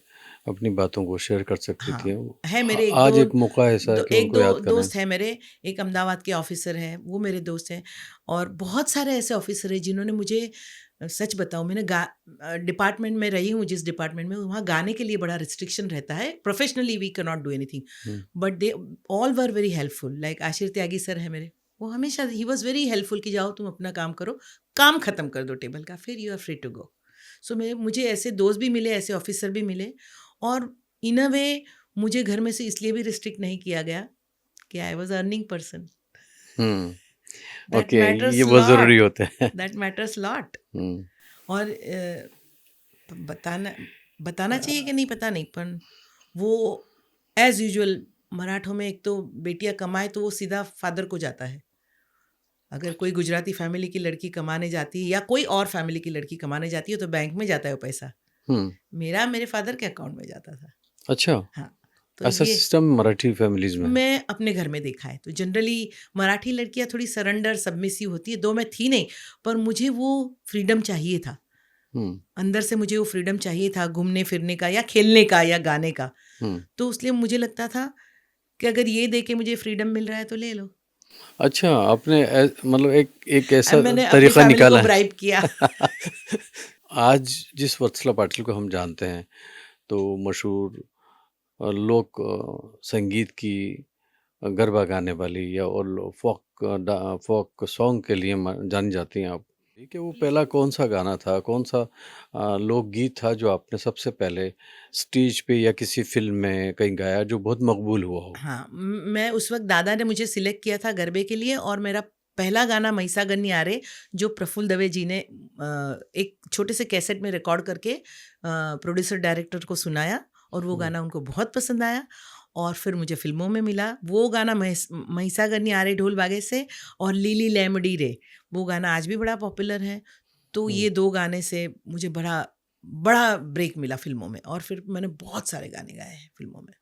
अपनी बातों को शेयर कर सकती थी? हाँ, है मेरे आज एक मौका ऐसा है कि उनको 1-2 याद करें। दोस्त हैं मेरे। एक अहमदाबाद के ऑफ़िसर हैं, वो मेरे दोस्त हैं, और बहुत सारे ऐसे ऑफ़िसर हैं जिन्होंने मुझे सच बताऊँ, मैंने डिपार्टमेंट में रही हूँ जिस डिपार्टमेंट में, वहाँ गाने के लिए बड़ा रिस्ट्रिक्शन रहता है। Professionally we can not do anything, hmm, but they all were very helpful. Like Ashir Tyagi sir हैं मेरे, वो हमेशा ही वाज़ वेरी हेल्पफुल कि जाओ तुम अपना काम करो, काम ख़त्म कर दो टेबल का, फिर you are free to go. So मुझे ऐसे दोस्त भी मिले, ऐसे ऑफ़िसर भी मिले, और इन अ वे मुझे घर में से इसलिए भी रिस्ट्रिक्ट नहीं किया गया कि I was earning person. Hmm, that okay ये मैटर्स बहुत ज़रूरी लॉट, होता है। That matters lot. हुँ, और बताना बताना चाहिए कि नहीं पता नहीं, पर वो एज़ यूजुअल मराठों में एक तो बेटियाँ कमाए तो वो सीधा फादर को जाता है। अगर कोई गुजराती फैमिली की लड़की कमाने जाती है या कोई और फैमिली की लड़की कमाने जाती है तो बैंक में जाता है वो पैसा। हुँ, मेरा मेरे फादर के अकाउंट में जाता था। अच्छा, हाँ, तो ऐसा ये सिस्टम मराठी फ़ैमिलीज़ में है। मैं अपने घर में देखा है। तो जनरली मराठी लड़कियाँ थोड़ी सरेंडर, सबमिसिव होती है, दो मैं थी नहीं, पर मुझे वो फ्रीडम चाहिए था। हुँ, अंदर से मुझे वो फ्रीडम चाहिए था घूमने-फिरने का या खेलने का या गाने का। हुँ। तो इसलिए मुझे लगता था कि अगर ये दे के मुझे फ्रीडम मिल रहा है तो ले लो। अच्छा, आपने मतलब एक एक ऐसा मैंने अपनी तरीक़ा फैमिली को निकाला है। ब्राइब किया। आज जिस वत्सला पाटिल को हम जानते हैं, तो मशहूर लोक संगीत की गरबा गाने वाली या और फ़ोक सॉन्ग के लिए जानी जाती हैं आप। ठीक है, वो पहला कौन-सा गाना था, कौन-सा लोकगीत था जो आपने सबसे पहले स्टेज पे या किसी फ़िल्म में कहीं गाया जो बहुत मकबूल हुआ हो? हाँ, मैं उस वक़्त दादा ने मुझे सिलेक्ट किया था गरबे के लिए, और मेरा पहला गाना महिसागर नी आ रे जो प्रफुल्ल दवे जी ने एक छोटे से कैसेट में रिकॉर्ड करके प्रोड्यूसर डायरेक्टर को सुनाया और वो गाना उनको बहुत पसंद आया और फिर मुझे फिल्मों में मिला वो गाना महिसागर नी आ रे ढोल बागे से और लीली लैमडी रे वो गाना आज भी बड़ा पॉपुलर है। तो ये 2 गाने से मुझे बड़ा बड़ा ब्रेक मिला फिल्मों में और फिर मैंने बहुत सारे गाने गाए हैं फिल्मों में।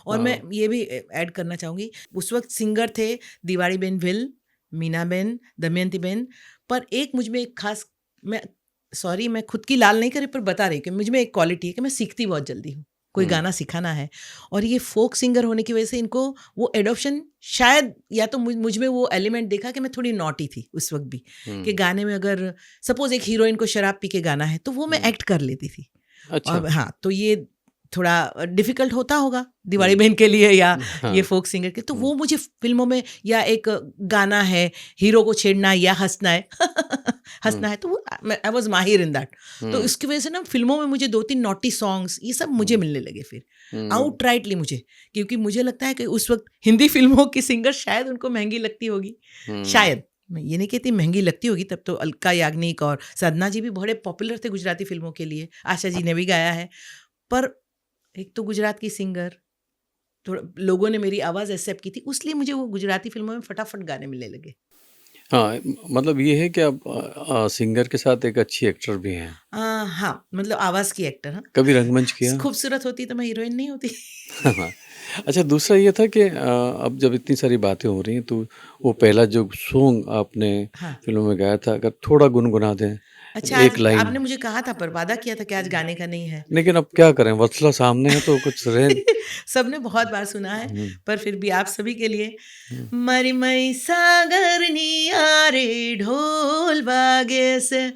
और मैं ये भी ऐड करना चाहूँगी उस वक्त सिंगर थे दिवाड़ी बेन भिल, मीना बेन, दमयंती बेन, पर एक मुझ में एक खास मैं खुद की लाल नहीं करी पर बता रही कि मुझ में एक क्वालिटी है कि मैं सीखती बहुत जल्दी हूँ कोई गाना सिखाना है और ये फोक सिंगर होने की वजह से इनको वो एडॉप्शन शायद या तो मुझ में वो एलिमेंट देखा कि मैं थोड़ी नॉटी थी उस वक्त भी कि गाने में अगर सपोज एक हीरोइन को शराब पी के गाना है तो वो मैं एक्ट कर लेती थी। अच्छा। और हाँ तो ये थोड़ा डिफिकल्ट होता होगा दिवाली बहन के लिए या ये फोक सिंगर के, तो वो मुझे फिल्मों में या एक गाना है हीरो को छेड़ना या हंसना है हंसना है तो वो आई वॉज माहिर इन दैट। तो इसकी वजह से ना फिल्मों में मुझे 2-3 नॉटी सॉन्ग्स ये सब मुझे मिलने लगे फिर आउटराइटली मुझे, क्योंकि मुझे लगता है कि उस वक्त हिंदी फिल्मों की सिंगर शायद उनको महंगी लगती होगी, शायद मैं ये नहीं कहती महंगी लगती होगी, तब तो अलका याग्निक और साधना जी भी बड़े पॉपुलर थे गुजराती फिल्मों के लिए, आशा जी ने भी गाया है, पर एक तो गुजरात की सिंगर थोड़ा लोगों ने मेरी आवाज़ एक्सेप्ट की थी इसलिए मुझे वो गुजराती फिल्मों में फटाफट गाने मिलने लगे। हाँ, मतलब ये है कि आप सिंगर के साथ एक अच्छी एक्टर भी हैं। हाँ मतलब आवाज़ की एक्टर। हाँ कभी रंगमंच किया? खूबसूरत होती तो मैं हीरोइन नहीं होती। अच्छा, दूसरा ये था कि अब जब इतनी सारी बातें हो रही हैं तो वो पहला जो सॉन्ग आपने फिल्मों में गाया था अगर थोड़ा गुनगुना दें। अच्छा, एक लाइन आपने मुझे कहा था पर वादा किया था कि आज गाने का नहीं है, लेकिन अब क्या करें वत्सला सामने है तो कुछ रहे। सबने बहुत बार सुना है पर फिर भी आप सभी के लिए मरी मई सागर नी आरे ढोल बागे से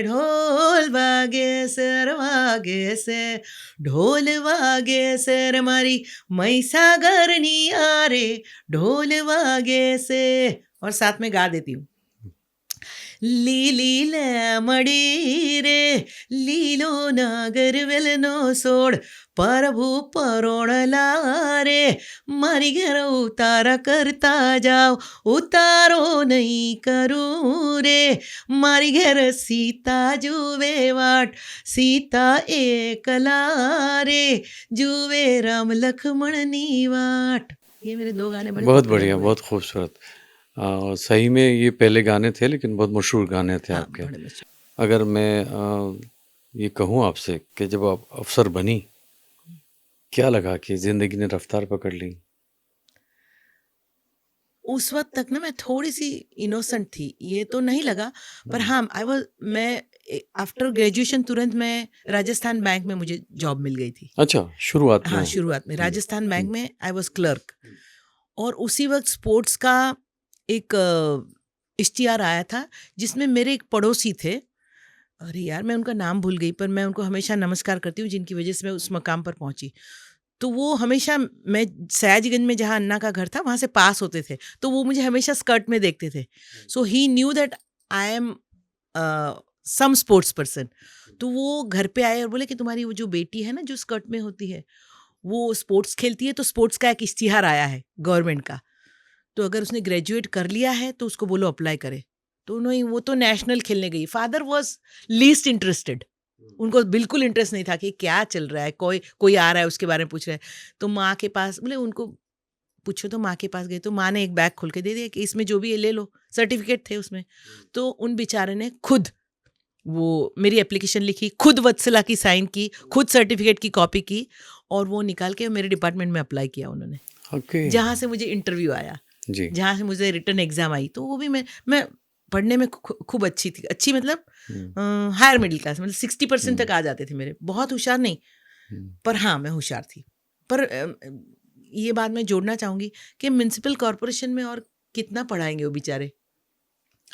ढोल बागे से ढोल बागे से मरी मई सागर नी आरे ढोल बागे से, और साथ में गा देती हूँ लीली लैमड़ी रे लीलो नागर वेलनो सोड़ प्रभु परोणला रे मारी घर उतारा करता जाओ उतारो नहीं करूँ रे मारी घर सीता जुवे वाट सीता एकला रे जुवे राम लक्ष्मण नी वाट। ये मेरे 2 गाने बड़े बहुत बढ़िया, बहुत खूबसूरत। सही में ये पहले गाने थे लेकिन बहुत मशहूर गाने थे आपके। अगर मैं ये कहूँ आपसे कि जब आप अफसर बनी क्या लगा कि जिंदगी ने रफ्तार पकड़ ली? उस वक्त तक ना मैं थोड़ी सी इनोसेंट थी, ये तो नहीं लगा, पर हाँ मैं आफ्टर ग्रेजुएशन तुरंत मैं राजस्थान बैंक में मुझे जॉब मिल गई थी। अच्छा, शुरुआत में? हाँ शुरुआत में राजस्थान बैंक में आई वॉज क्लर्क, और उसी वक्त स्पोर्ट्स का एक इश्तिहार आया था जिसमें मेरे एक पड़ोसी थे, अरे यार मैं उनका नाम भूल गई पर मैं उनको हमेशा नमस्कार करती हूँ जिनकी वजह से मैं उस मकाम पर पहुँची। तो वो हमेशा मैं सयाजीगंज में जहाँ अन्ना का घर था वहाँ से पास होते थे तो वो मुझे हमेशा स्कर्ट में देखते थे, so he knew that I am some sports person. तो वो घर पे आए और बोले कि तुम्हारी वो जो बेटी है ना जो स्कर्ट में होती है वो स्पोर्ट्स खेलती है, तो स्पोर्ट्स का एक इश्तिहार आया है गवर्नमेंट का, तो अगर उसने ग्रेजुएट कर लिया है तो उसको बोलो अप्लाई करे। तो उन्होंने वो तो नेशनल खेलने गई, फादर वॉज लीस्ट इंटरेस्टेड, उनको बिल्कुल इंटरेस्ट नहीं था कि क्या चल रहा है, कोई आ रहा है उसके बारे में पूछ रहा है। तो माँ के पास बोले उनको पूछो, तो माँ के पास गए तो माँ ने एक बैग खोल के दे दिया कि इसमें जो भी है ले लो, सर्टिफिकेट थे उसमें। तो उन बेचारे ने खुद वो मेरी एप्लीकेशन लिखी, खुद वत्सला की साइन की, खुद सर्टिफिकेट की कॉपी की और वो निकाल के मेरे डिपार्टमेंट में अप्लाई किया उन्होंने। okay. जहाँ से मुझे इंटरव्यू आया, जहाँ से मुझे रिटर्न एग्जाम आई, तो वो भी मैं पढ़ने में खूब अच्छी थी, अच्छी मतलब हायर मिडिल क्लास, मतलब 60% तक आ जाते थे मेरे, बहुत होशियार नहीं पर हाँ मैं होशियार थी। पर ये बात मैं जोड़ना चाहूँगी कि म्यूनसिपल कॉरपोरेशन में और कितना पढ़ाएंगे वो बेचारे,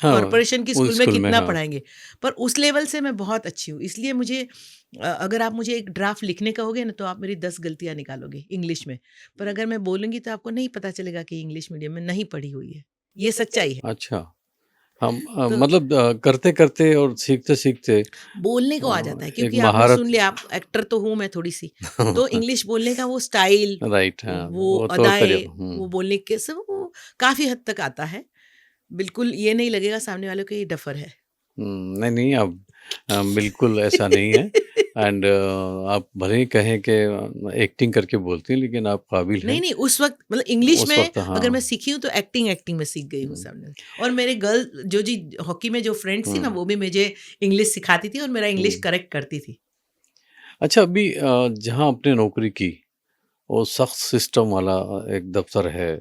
कॉरपोरेशन की स्कूल में कितना पढ़ाएंगे, पर उस लेवल से मैं बहुत अच्छी हूँ। इसलिए मुझे अगर आप मुझे एक ड्राफ्ट लिखने कहोगे ना तो आप मेरी 10 गलतियाँ निकालोगे इंग्लिश में, पर अगर मैं बोलूँगी तो आपको नहीं पता चलेगा कि इंग्लिश मीडियम में नहीं पढ़ी हुई है, ये सच्चाई है। अच्छा, हम तो, मतलब करते करते और सीखते सीखते बोलने को आ जाता है, क्योंकि आपने सुन लिया, आप एक्टर तो हूँ मैं थोड़ी सी, तो इंग्लिश बोलने का वो स्टाइल, राइट, वो अदाएं, वो बोलने के सब काफ़ी हद तक आता है। बिल्कुल ये नहीं लगेगा सामने वालों को ये डफ़र है। नहीं, नहीं, अब बिल्कुल ऐसा नहीं है। एंड आप भले ही कहें कि एक्टिंग करके बोलती हैं, लेकिन आप काबिल नहीं, हैं नहीं, उस वक़्त मतलब इंग्लिश उस में वक़्त। हाँ। अगर मैं सीखी हूँ तो एक्टिंग में सीख गई हूँ हुँ, सामने। और मेरे गर्ल जो जी हॉकी में जो फ्रेंड्स थी ना, हुँ, वो भी मुझे इंग्लिश सिखाती थी और मेरा इंग्लिश हुँ। करेक्ट करती थी। अच्छा, अभी जहाँ आपने नौकरी की, वो सख़्त सिस्टम वाला एक दफ़्तर है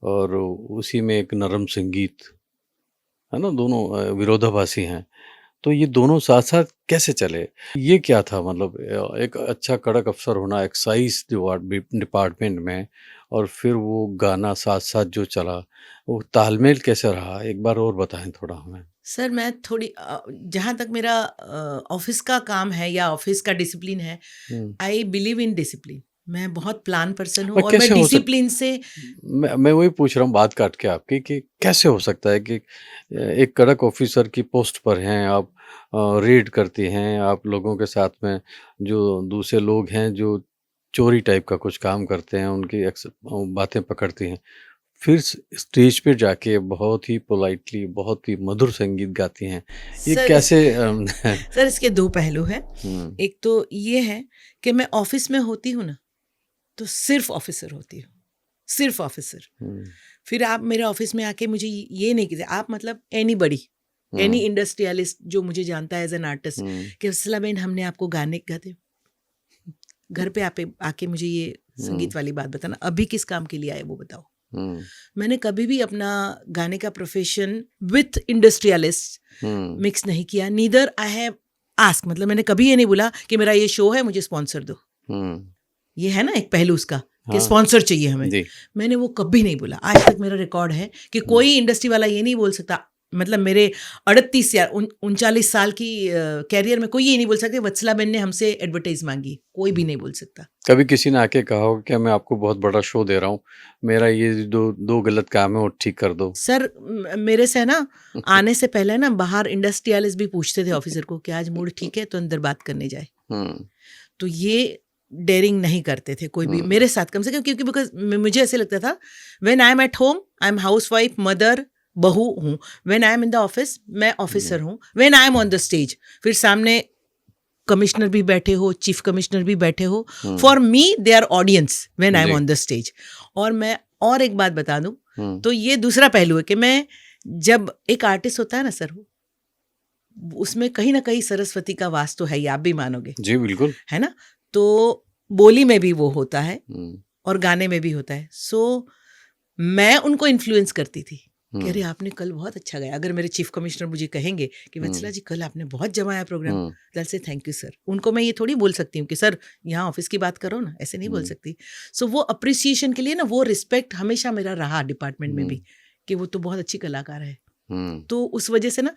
और उसी में एक नरम संगीत, है ना? दोनों विरोधाभासी हैं। तो ये दोनों साथ-साथ कैसे चले? ये क्या था मतलब एक अच्छा कड़क अफ़सर होना एक्साइज़ डिपार्टमेंट में और फिर वो गाना साथ-साथ जो चला, वो तालमेल कैसे रहा? एक बार और बताएँ थोड़ा हमें? सर मैं थोड़ी जहाँ तक मेरा ऑफ़िस का काम है या ऑफ़िस का डिसिप्लिन है, हुँ। I believe in discipline. मैं बहुत प्लान पर्सन हूँ और और मैं कैसे हो सक डिसिप्लिन से मैं वही पूछ रहा हूँ बात काट के आपकी कि कैसे हो सकता है कि एक कड़क ऑफ़िसर की पोस्ट पर हैं आप, रेड करती हैं, आप लोगों के साथ में जो दूसरे लोग हैं जो चोरी टाइप का कुछ काम करते हैं, उनकी बातें पकड़ती हैं। फिर स्टेज पे जाके बहुत ही पोलाइटली, बहुत ही मधुर संगीत गाती हैं। ये सर कैसे सर इसके 2 पहलू हैं। हुँ, एक तो ये है कि मैं ऑफ़िस में होती हूँ ना, तो सिर्फ़ ऑफ़िसर होती हूँ, सिर्फ़ ऑफ़िसर। हुँ, फिर आप मेरे ऑफ़िस में आके मुझे ये नहीं कीजिए, आप मतलब एनीबॉडी, एनी हुँ, इंडस्ट्रियलिस्ट जो मुझे जानता है एज़ एन आर्टिस्ट हुँ, कि वत्सला बहन हमने आपको गाने गाते घर पे आपे आके मुझे ये हुँ, संगीत वाली बात बताना, अभी किस काम के लिए आए वो बताओ? हुँ, मैंने कभी भी अपना गाने का profession with industrialist hmm, mix नहीं किया, नीदर आई हैव आस्क्ड, मतलब मैंने कभी ये नहीं बोला कि मेरा ये शो है, मुझे स्पॉन्सर दो। हुँ, ये है ना एक पहलू उसका कि हाँ, स्पॉन्सर चाहिए हमें। जी, मैंने वो कभी नहीं बोला। आज तक मेरा रिकॉर्ड है कि हुँ, कोई इंडस्ट्री वाला ये नहीं बोल सकता, मतलब मेरे 38 या 39 साल की कैरियर में कोई ये नहीं बोल सकता वत्सला बेन ने हमसे एडवर्टाइज़ माँगी, कोई भी नहीं बोल सकता। कभी किसी ने आके कहा हो क्या मैं आपको बहुत बड़ा शो दे रहा हूँ, मेरा ये 2 गलत काम है वो ठीक कर दो? सर मेरे से ना आने से पहले ना बाहर इंडस्ट्रियलिस्ट भी पूछते थे ऑफिसर को कि आज मूड ठीक है तो अंदर बात करने जाए। हुँ, तो ये डेयरिंग नहीं करते थे कोई भी हुँ, मेरे साथ कम से कम, क्योंकि बिकॉज़ मुझे ऐसे लगता था when I M at home I am housewife, mother, बहू हूँ। When I M in the office मैं हुँ, ऑफिसर हूँ। When I M on the stage फिर सामने कमिश्नर भी बैठे हो, चीफ कमिश्नर भी बैठे हो, हुँ, for me they are audience when I am जी, ऑन द स्टेज। और मैं और एक बात बता दूं, हुँ, तो ये दूसरा पहलू है कि मैं जब एक आर्टिस्ट होता है ना सर, उसमें कहीं ना कहीं सरस्वती का वास तो है ही, आप भी मानोगे, जी, बिल्कुल। है ना? तो बोली में भी वो होता है हुँ, और गाने में भी होता है। सो मैं उनको इन्फ्लुएंस करती थी कि अरे हुँ, आपने कल बहुत अच्छा गाया। अगर मेरे चीफ कमिश्नर मुझे कहेंगे कि वत्सला हुँ, जी कल आपने बहुत जमाया प्रोग्राम, हुँ, दिल से थैंक यू सर। उनको मैं ये थोड़ी बोल सकती हूँ कि सर यहाँ ऑफिस की बात करो ना, ऐसे नहीं बोल हुँ, सकती। सो वो अप्रिसिएशन के लिए ना वो रिस्पेक्ट हमेशा मेरा रहा डिपार्टमेंट में हुँ, भी कि वो तो बहुत अच्छी कलाकार है। हुँ, तो उस वजह से ना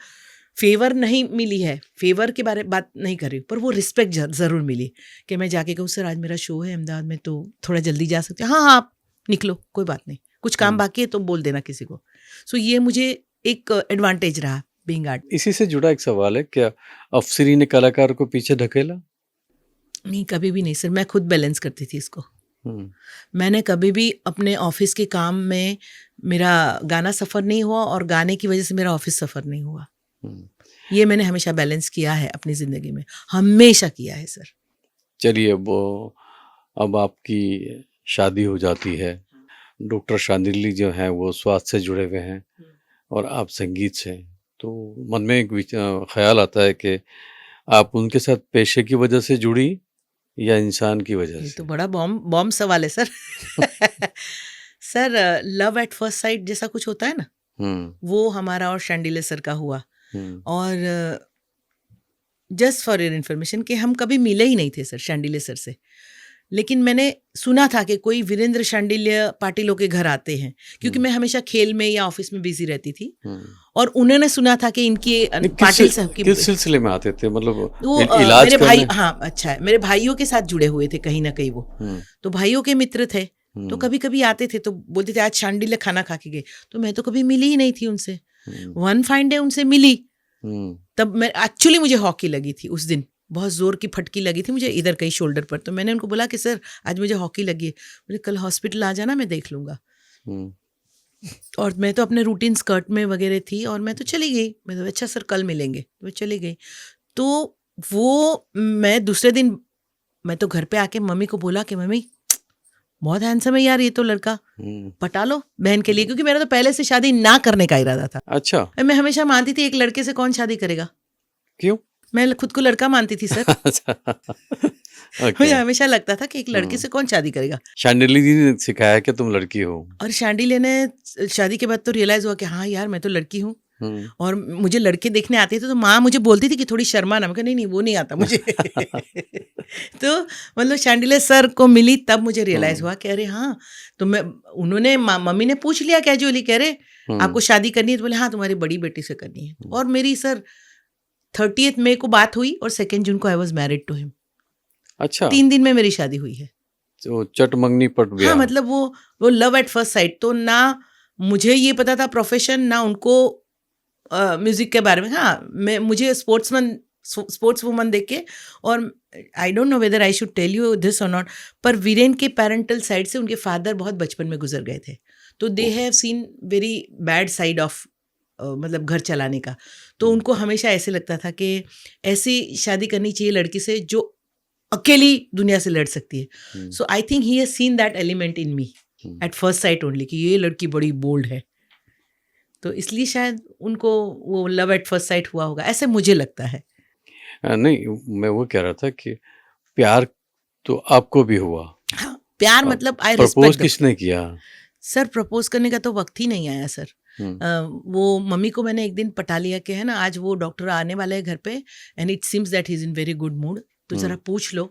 फेवर नहीं मिली है, फेवर के बारे बात नहीं कर रही हूँ, पर वो रिस्पेक्ट ज़रूर मिली कि मैं जाके कहूँ सर आज मेरा शो है अहमदाबाद में, तो थोड़ा जल्दी जा सकते हैं? हाँ, हाँ, आप निकलो, कोई बात नहीं। कुछ काम हुँ। बाकी है तो बोल देना किसी को। सो ये मुझे एक एडवांटेज रहा बीइंग आर्ट। इसी से जुड़ा एक सवाल है, क्या अफ़सरी ने कलाकार को पीछे ढकेला? नहीं, कभी भी नहीं सर, मैं खुद बैलेंस करती थी इसको। हुँ, मैंने कभी भी अपने ऑफ़िस के काम में मेरा गाना सफ़र नहीं हुआ और गाने की वज़ह से मेरा ऑफ़िस सफ़र नहीं हुआ। हुँ। ये मैंने हमेशा बैलेंस किया है अपनी ज़िंदगी में, हमेशा किया है सर। चलिए अब आपकी शादी हो जाती है। डॉक्टर शांडिल्य जो हैं वो स्वास्थ्य से जुड़े हुए हैं और आप संगीत से। तो मन में एक ख़्याल आता है कि आप उनके साथ पेशे की वजह से जुड़ी या इंसान की वजह ये तो से? बड़ा बॉम्ब बॉम्ब सवाल है sir. Sir love at first site जैसा कुछ होता है ना, हुँ, वो हमारा और शैंडिल्य सर का हुआ। हुँ, और जस्ट फॉर योर इन्फॉर्मेशन कि हम कभी मिले ही नहीं थे सर शैंडिल्य सर से। लेकिन मैंने सुना था कि कोई वीरेंद्र शांडिल्य पाटिलों के घर आते हैं, क्योंकि हुँ, मैं हमेशा खेल में या ऑफिस में बिजी रहती थी। हुँ। और उन्होंने सुना था कि इनकी नहीं, पाटिल साहब की किस सिलसिले में आते थे? मतलब वो इलाज मेरे भाई, करने? हाँ अच्छा है, मेरे भाइयों के साथ जुड़े हुए थे कहीं ना कहीं वो। हुँ, तो भाइयों के मित्र थे, तो हुँ, कभी कभी आते थे तो बोलते थे आज शांडिल्य खाना खा के गए। तो मैं तो कभी मिली ही नहीं थी उनसे। हुँ, वन फाइन डे उनसे मिली। हुँ, तब मैं एक्चुअली मुझे हॉकी लगी थी उस दिन, बहुत जोर की फटकी लगी थी मुझे इधर कहीं शोल्डर पर। तो मैंने उनको बोला कि सर आज मुझे हॉकी लगी है। बोले कल हॉस्पिटल आ जाना, मैं देख लूंगा। हुँ। और मैं तो अपने रूटीन स्कर्ट में वगैरह थी और मैं तो चली गई। मैं तो अच्छा सर कल मिलेंगे, तो मैं चली गई। तो वो मैं दूसरे दिन मैं तो घर पे आके मम्मी को बोला कि मम्मी बहुत हैंडसम है यार ये तो लड़का, हम्म, पटा लो बहन के लिए, क्योंकि मेरा तो पहले से शादी ना करने का इरादा था। अच्छा, मैं हमेशा मानती थी एक लड़के से कौन शादी करेगा, क्यों? मैं खुद को लड़का मानती थी सर। अच्छा, मुझे ओके। हमेशा लगता था कि एक लड़के हम्म, से कौन शादी करेगा। शांडिली जी ने सिखाया कि तुम लड़की हो। और शांडिल्य ने शादी के बाद तो रियलाइज हुआ कि हाँ यार मैं तो लड़की हूँ। हम्म। और मुझे लड़के देखने आते थे तो माँ मुझे बोलती थी कि थोड़ी शर्मा ना। मैं कहा नहीं नहीं वो नहीं आता मुझे। तो मतलब शांडिल्य सर को मिली तब मुझे रियलाइज हम्म, हुआ कि अरे हाँ। तो मैं उन्होंने मम्मी ने पूछ लिया कैजुअली, कह रहे आपको हम्म, शादी करनी है, तो बोले हाँ तुम्हारी बड़ी बेटी से करनी है। और मेरी सर 30th मई को बात हुई और 2 जून को I was married to him. अच्छा, 3 दिन में मेरी शादी हुई है। तो चट मंगनी पट हाँ ब्याह। मतलब वो लव एट फर्स्ट साइट। तो ना मुझे ये पता था प्रोफेशन, ना उनको म्यूजिक के बारे में। हाँ मुझे स्पोर्ट्स वुमन देख के, और I don't know whether I should tell you this or not, पर वीरेन के पेरेंटल साइड से उनके फादर बहुत बचपन में गुजर गए थे। तो they have seen very bad side of मतलब घर चलाने का। तो उनको हमेशा ऐसे लगता था कि ऐसी शादी करनी चाहिए लड़की से जो अकेली दुनिया से लड़ सकती है। So I think he has seen that element in me at first sight only, कि ये लड़की बड़ी बोल्ड है। तो इसलिए शायद उनको वो लव एट फर्स्ट साइट हुआ होगा, ऐसे मुझे लगता है। नहीं, मैं वो कह रहा था कि प्यार तो आपको भी हुआ। हाँ प्यार अब मतलब आई प्रपोज रिस्पेक्ट द। किसने किया? सर प्रपोज करने का तो वक्त ही नहीं आया सर। हम्म, वो मम्मी को मैंने एक दिन पटा लिया कि है ना आज वो डॉक्टर आने वाला है घर पे, and it seems that he is in very good mood, तो जरा हम्म, पूछ लो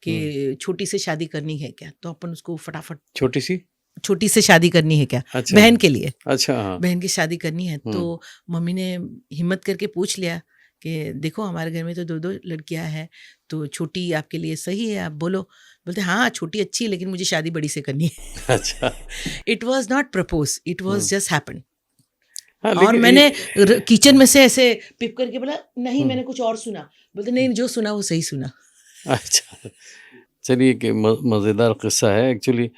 कि छोटी से शादी करनी है क्या। तो अपन उसको फटाफट छोटी सी। छोटी से शादी करनी है क्या, अच्छा, बहन के लिए, अच्छा, हाँ। बहन की शादी करनी है। तो हम्म, मम्मी ने हिम्मत करके पूछ लिया कि देखो हमारे घर में तो 2 लड़कियां हैं, तो छोटी आपके लिए सही है, आप बोलो। बोलते हाँ छोटी अच्छी है लेकिन मुझे शादी बड़ी से करनी है। अच्छा, it was not propose, it was just happen. हाँ, और लेकिन मैंने किचन में से ऐसे पिप करके बोला नहीं मैंने हम्म, कुछ और सुना। बोलते नहीं जो सुना वो सही सुना। अच्छा, चलिए कि मज़ेदार किस्सा है एक्चुअली।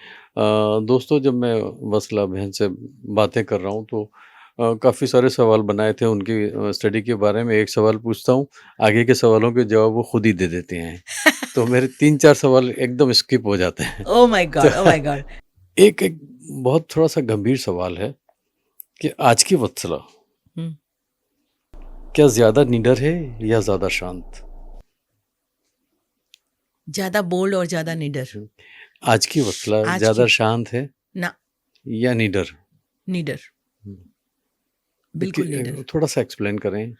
दोस्तों, जब मैं वसला बहन से बातें कर रहा हूँ तो काफ़ी सारे सवाल बनाए थे उनकी स्टडी के बारे में। एक सवाल पूछता हूँ, आगे के सवालों के जवाब वो खुद ही दे देते हैं, तो मेरे 3-4 सवाल एकदम स्किप हो जाते हैं। ओ माय तो गॉड, ओ माय गॉड। एक एक बहुत थोड़ा-सा गंभीर सवाल है कि आज की वत्सला क्या ज़्यादा निडर है या ज़्यादा शांत? ज्यादा बोल्ड और ज्यादा निडर। हुँ, आज की वत्सला आज ज़्यादा की शांत है ना, या निडर? निडर, हुँ, बिल्कुल निडर। थोड़ा-सा एक्सप्लेन करें।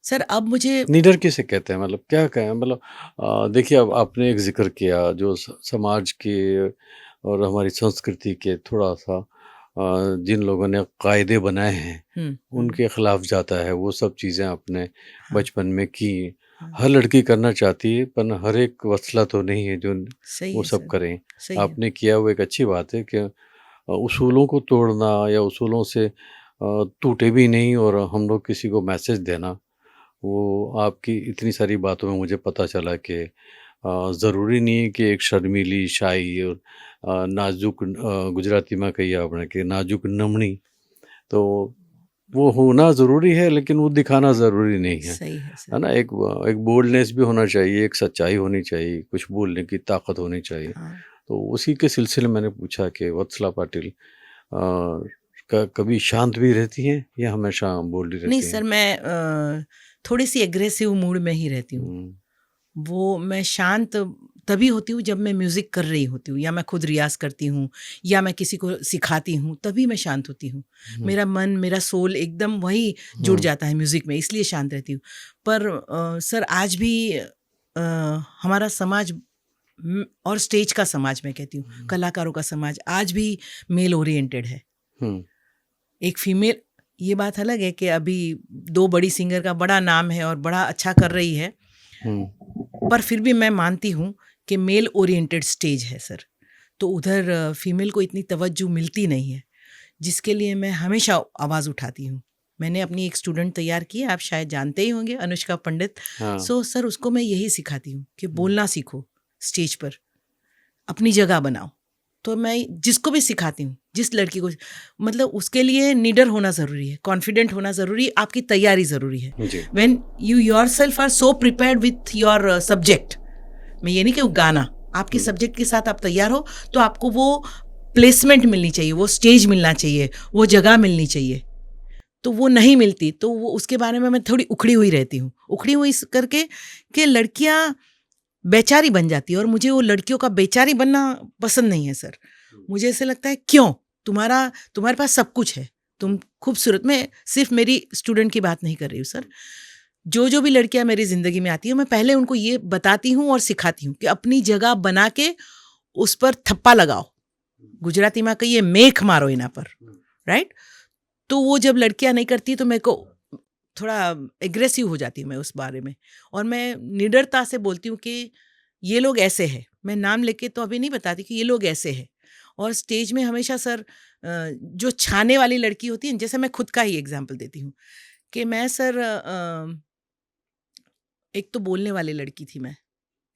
सर अब मुझे निडर किसे कहते हैं? मतलब क्या कहें? मतलब देखिए, अब आपने एक ज़िक्र किया जो समाज के और हमारी संस्कृति के थोड़ा-सा जिन लोगों ने कायदे बनाए हैं, उनके खिलाफ जाता है। वो सब चीज़ें आपने हाँ बचपन में की। हाँ हर लड़की करना चाहती है, पर हर एक वत्सला तो नहीं है जो सही वो है सब सर, करें। सही है। आपने किया वो एक अच्छी बात है कि उसूलों को तोड़ना या उसूलों से टूटे भी नहीं और हम लोग किसी को मैसेज देना, वो आपकी इतनी सारी बातों में मुझे पता चला कि ज़रूरी नहीं है कि एक शर्मीली, शाई और नाज़ुक, गुजराती में कहिए आपने कि नाज़ुक नमणी, तो वो होना ज़रूरी है लेकिन वो दिखाना ज़रूरी नहीं सही है है सर। ना? एक बोल्डनेस भी होना चाहिए, एक सच्चाई होनी चाहिए, कुछ बोलने की ताकत होनी चाहिए। हाँ तो उसी के सिलसिले में मैंने पूछा कि वत्सला पाटिल कभी शांत भी रहती हैं या हमेशा बोल्ड ही नहीं रहती सर हैं? मैं थोड़ी सी एग्रेसिव मूड में ही रहती हूँ। हुँ, वो मैं शांत तभी होती हूँ जब मैं म्यूज़िक कर रही होती हूँ या मैं खुद रियाज़ करती हूँ या मैं किसी को सिखाती हूँ, तभी मैं शांत होती हूँ। हुँ, मेरा मन, मेरा सोल एकदम वही जुड़ हुँ, जाता है म्यूज़िक में, इसलिए शांत रहती हूँ। पर सर आज भी हमारा समाज और स्टेज का समाज मैं कहती हूँ, कलाकारों का समाज आज भी मेल ओरिएंटेड है। हुँ, एक फीमेल, ये बात अलग है कि अभी 2 बड़ी सिंगर का बड़ा नाम है और बड़ा अच्छा कर रही है, हुँ, पर फिर भी मैं मानती हूँ कि मेल ओरिएंटेड स्टेज है सर। तो उधर फीमेल को इतनी तवज्जो मिलती नहीं है, जिसके लिए मैं हमेशा आवाज़ उठाती हूँ। मैंने अपनी एक स्टूडेंट तैयार की है, आप शायद जानते ही होंगे, अनुष्का पंडित। हाँ, सो सर उसको मैं यही सिखाती हूँ कि हुँ, बोलना सीखो स्टेज पर, अपनी जगह बनाओ। तो मैं जिसको भी सिखाती हूँ, जिस लड़की को, मतलब उसके लिए निडर होना ज़रूरी है, कॉन्फिडेंट होना ज़रूरी है, आपकी तैयारी ज़रूरी है. जी. When you yourself are so prepared with your subject, मैं ये नहीं कहूँ गाना, आपके सब्जेक्ट के साथ आप तैयार हो तो आपको वो प्लेसमेंट मिलनी चाहिए, वो स्टेज मिलना चाहिए, वो जगह मिलनी चाहिए. तो वो नहीं मिलती, तो वो उसके बारे में मैं थोड़ी उखड़ी हुई रहती हूँ, उखड़ी हुई इस करके कि लड़कियाँ बेचारी बन जाती है, और मुझे वो लड़कियों का बेचारी बनना पसंद नहीं है सर. मुझे ऐसे लगता है क्यों, तुम्हारे पास सब कुछ है, तुम खूबसूरत. मैं सिर्फ मेरी स्टूडेंट की बात नहीं कर रही हूँ सर, जो भी लड़कियां मेरी ज़िंदगी में आती हैं मैं पहले उनको ये बताती हूँ और सिखाती हूँ कि अपनी जगह बना के उस पर थप्पा लगाओ, गुजराती में कहिए मेख मारो इना पर, राइट. तो वो जब लड़कियां नहीं करती तो मेरे को थोड़ा एग्रेसिव हो जाती हूँ मैं उस बारे में, और मैं निडरता से बोलती हूँ कि ये लोग ऐसे हैं, मैं नाम लेके तो अभी नहीं बताती कि ये लोग ऐसे हैं. और स्टेज में हमेशा सर जो छाने वाली लड़की होती है, जैसे मैं खुद का ही एग्जांपल देती हूँ कि मैं सर एक तो बोलने वाली लड़की थी मैं,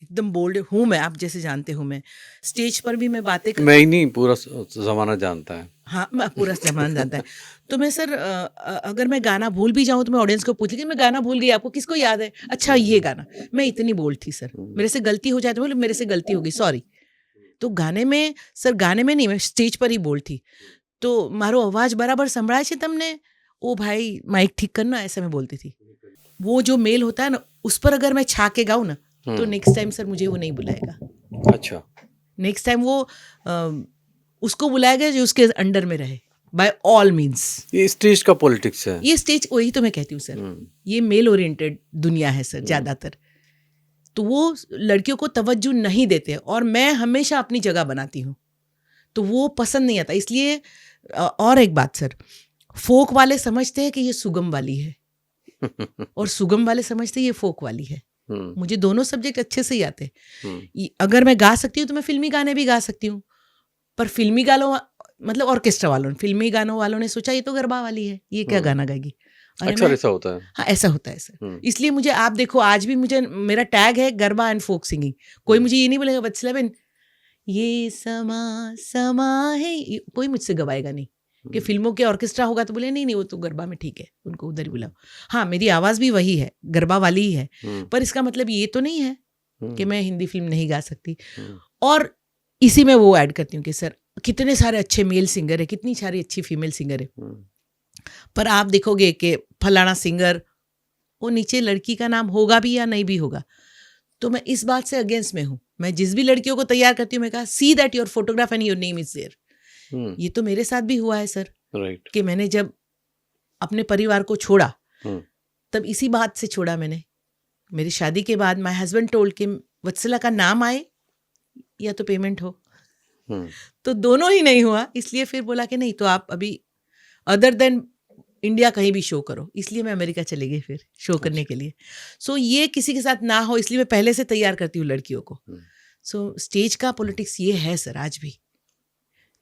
एकदम बोल्ड हूँ मैं, आप जैसे जानते हो मैं स्टेज पर भी मैं बातें मैं ही नहीं, पूरा ज़माना जानता है. हाँ, मैं पूरा ज़माना जानता है. तो मैं सर अगर मैं गाना भूल भी जाऊँ तो मैं ऑडियंस को पूछती कि मैं गाना भूल गई, आपको किसको याद है? अच्छा ये गाना. मैं इतनी बोल्ड थी सर, मेरे से गलती हो जाए तो बोले मेरे से गलती हो गई, सॉरी. तो गाने में सर, गाने में नहीं, मैं स्टेज पर ही बोल्ड थी. तो मारो अवाज बराबर संभळाय छे तमने? ओ भाई माइक ठीक करना, ऐसे मैं बोलती थी. वो जो मेल होता है ना, उस पर अगर मैं छा के गाऊँ ना तो नेक्स्ट टाइम सर मुझे वो नहीं बुलाएगा. अच्छा. नेक्स्ट टाइम वो उसको बुलाएगा जो उसके अंडर में रहे, बाय ऑल मीन्स. ये स्टेज का पॉलिटिक्स है. ये स्टेज, वही तो मैं कहती हूँ सर, ये मेल ओरिएंटेड दुनिया है सर ज़्यादातर. तो वो लड़कियों को तवज्जो नहीं देते, और मैं हमेशा अपनी जगह बनाती हूँ, तो वो पसंद नहीं आता. इसलिए और एक बात सर, फोक वाले समझते हैं कि ये सुगम वाली है, और सुगम वाले समझते हैं ये फोक वाली है. मुझे दोनों सब्जेक्ट अच्छे से ही आते. अगर मैं गा सकती हूँ तो मैं फिल्मी गाने भी गा सकती हूँ, पर फिल्मी गानों मतलब ऑर्केस्ट्रा वालों ने, फिल्मी गानों वालों ने सोचा ये तो गरबा वाली है, ये क्या गाना गाएगी. अक्सर ऐसा होता है. हाँ, ऐसा होता है सर. इसलिए मुझे, आप देखो आज भी मुझे, मेरा टैग है गरबा एंड फोक सिंगिंग. कोई मुझे ये नहीं बोलेगा वत्सला बेन ये समा समा है, कोई मुझसे गवाएगा नहीं. कि फिल्मों के ऑर्केस्ट्रा होगा तो बोले नहीं नहीं वो तो गरबा में ठीक है, उनको उधर ही बुलाओ. हाँ, मेरी आवाज़ भी वही है, गरबा वाली ही है, पर इसका मतलब ये तो नहीं है कि मैं हिंदी फिल्म नहीं गा सकती. और इसी में वो ऐड करती हूँ कि सर कितने सारे अच्छे मेल सिंगर है, कितनी सारी अच्छी फीमेल सिंगर है, पर आप देखोगे कि फलाना सिंगर, वो नीचे लड़की का नाम होगा भी या नहीं भी होगा. तो मैं इस बात से अगेंस्ट में हूँ. मैं जिस भी लड़कियों को तैयार करती हूँ, मैं कहा see that your photograph and your name is there. ये तो मेरे साथ भी हुआ है सर, राइट. कि मैंने जब अपने परिवार को छोड़ा, तब इसी बात से छोड़ा मैंने. मेरी शादी के बाद माय हस्बैंड टोल्ड कि वत्सला का नाम आए या तो पेमेंट हो. तो दोनों ही नहीं हुआ, इसलिए फिर बोला कि नहीं, तो आप अभी अदर देन इंडिया कहीं भी शो करो. इसलिए मैं अमेरिका चली गई फिर शो करने के लिए. सो ये किसी के साथ ना हो, इसलिए मैं पहले से तैयार करती हूँ लड़कियों को. सो स्टेज का पॉलिटिक्स ये है सर आज भी.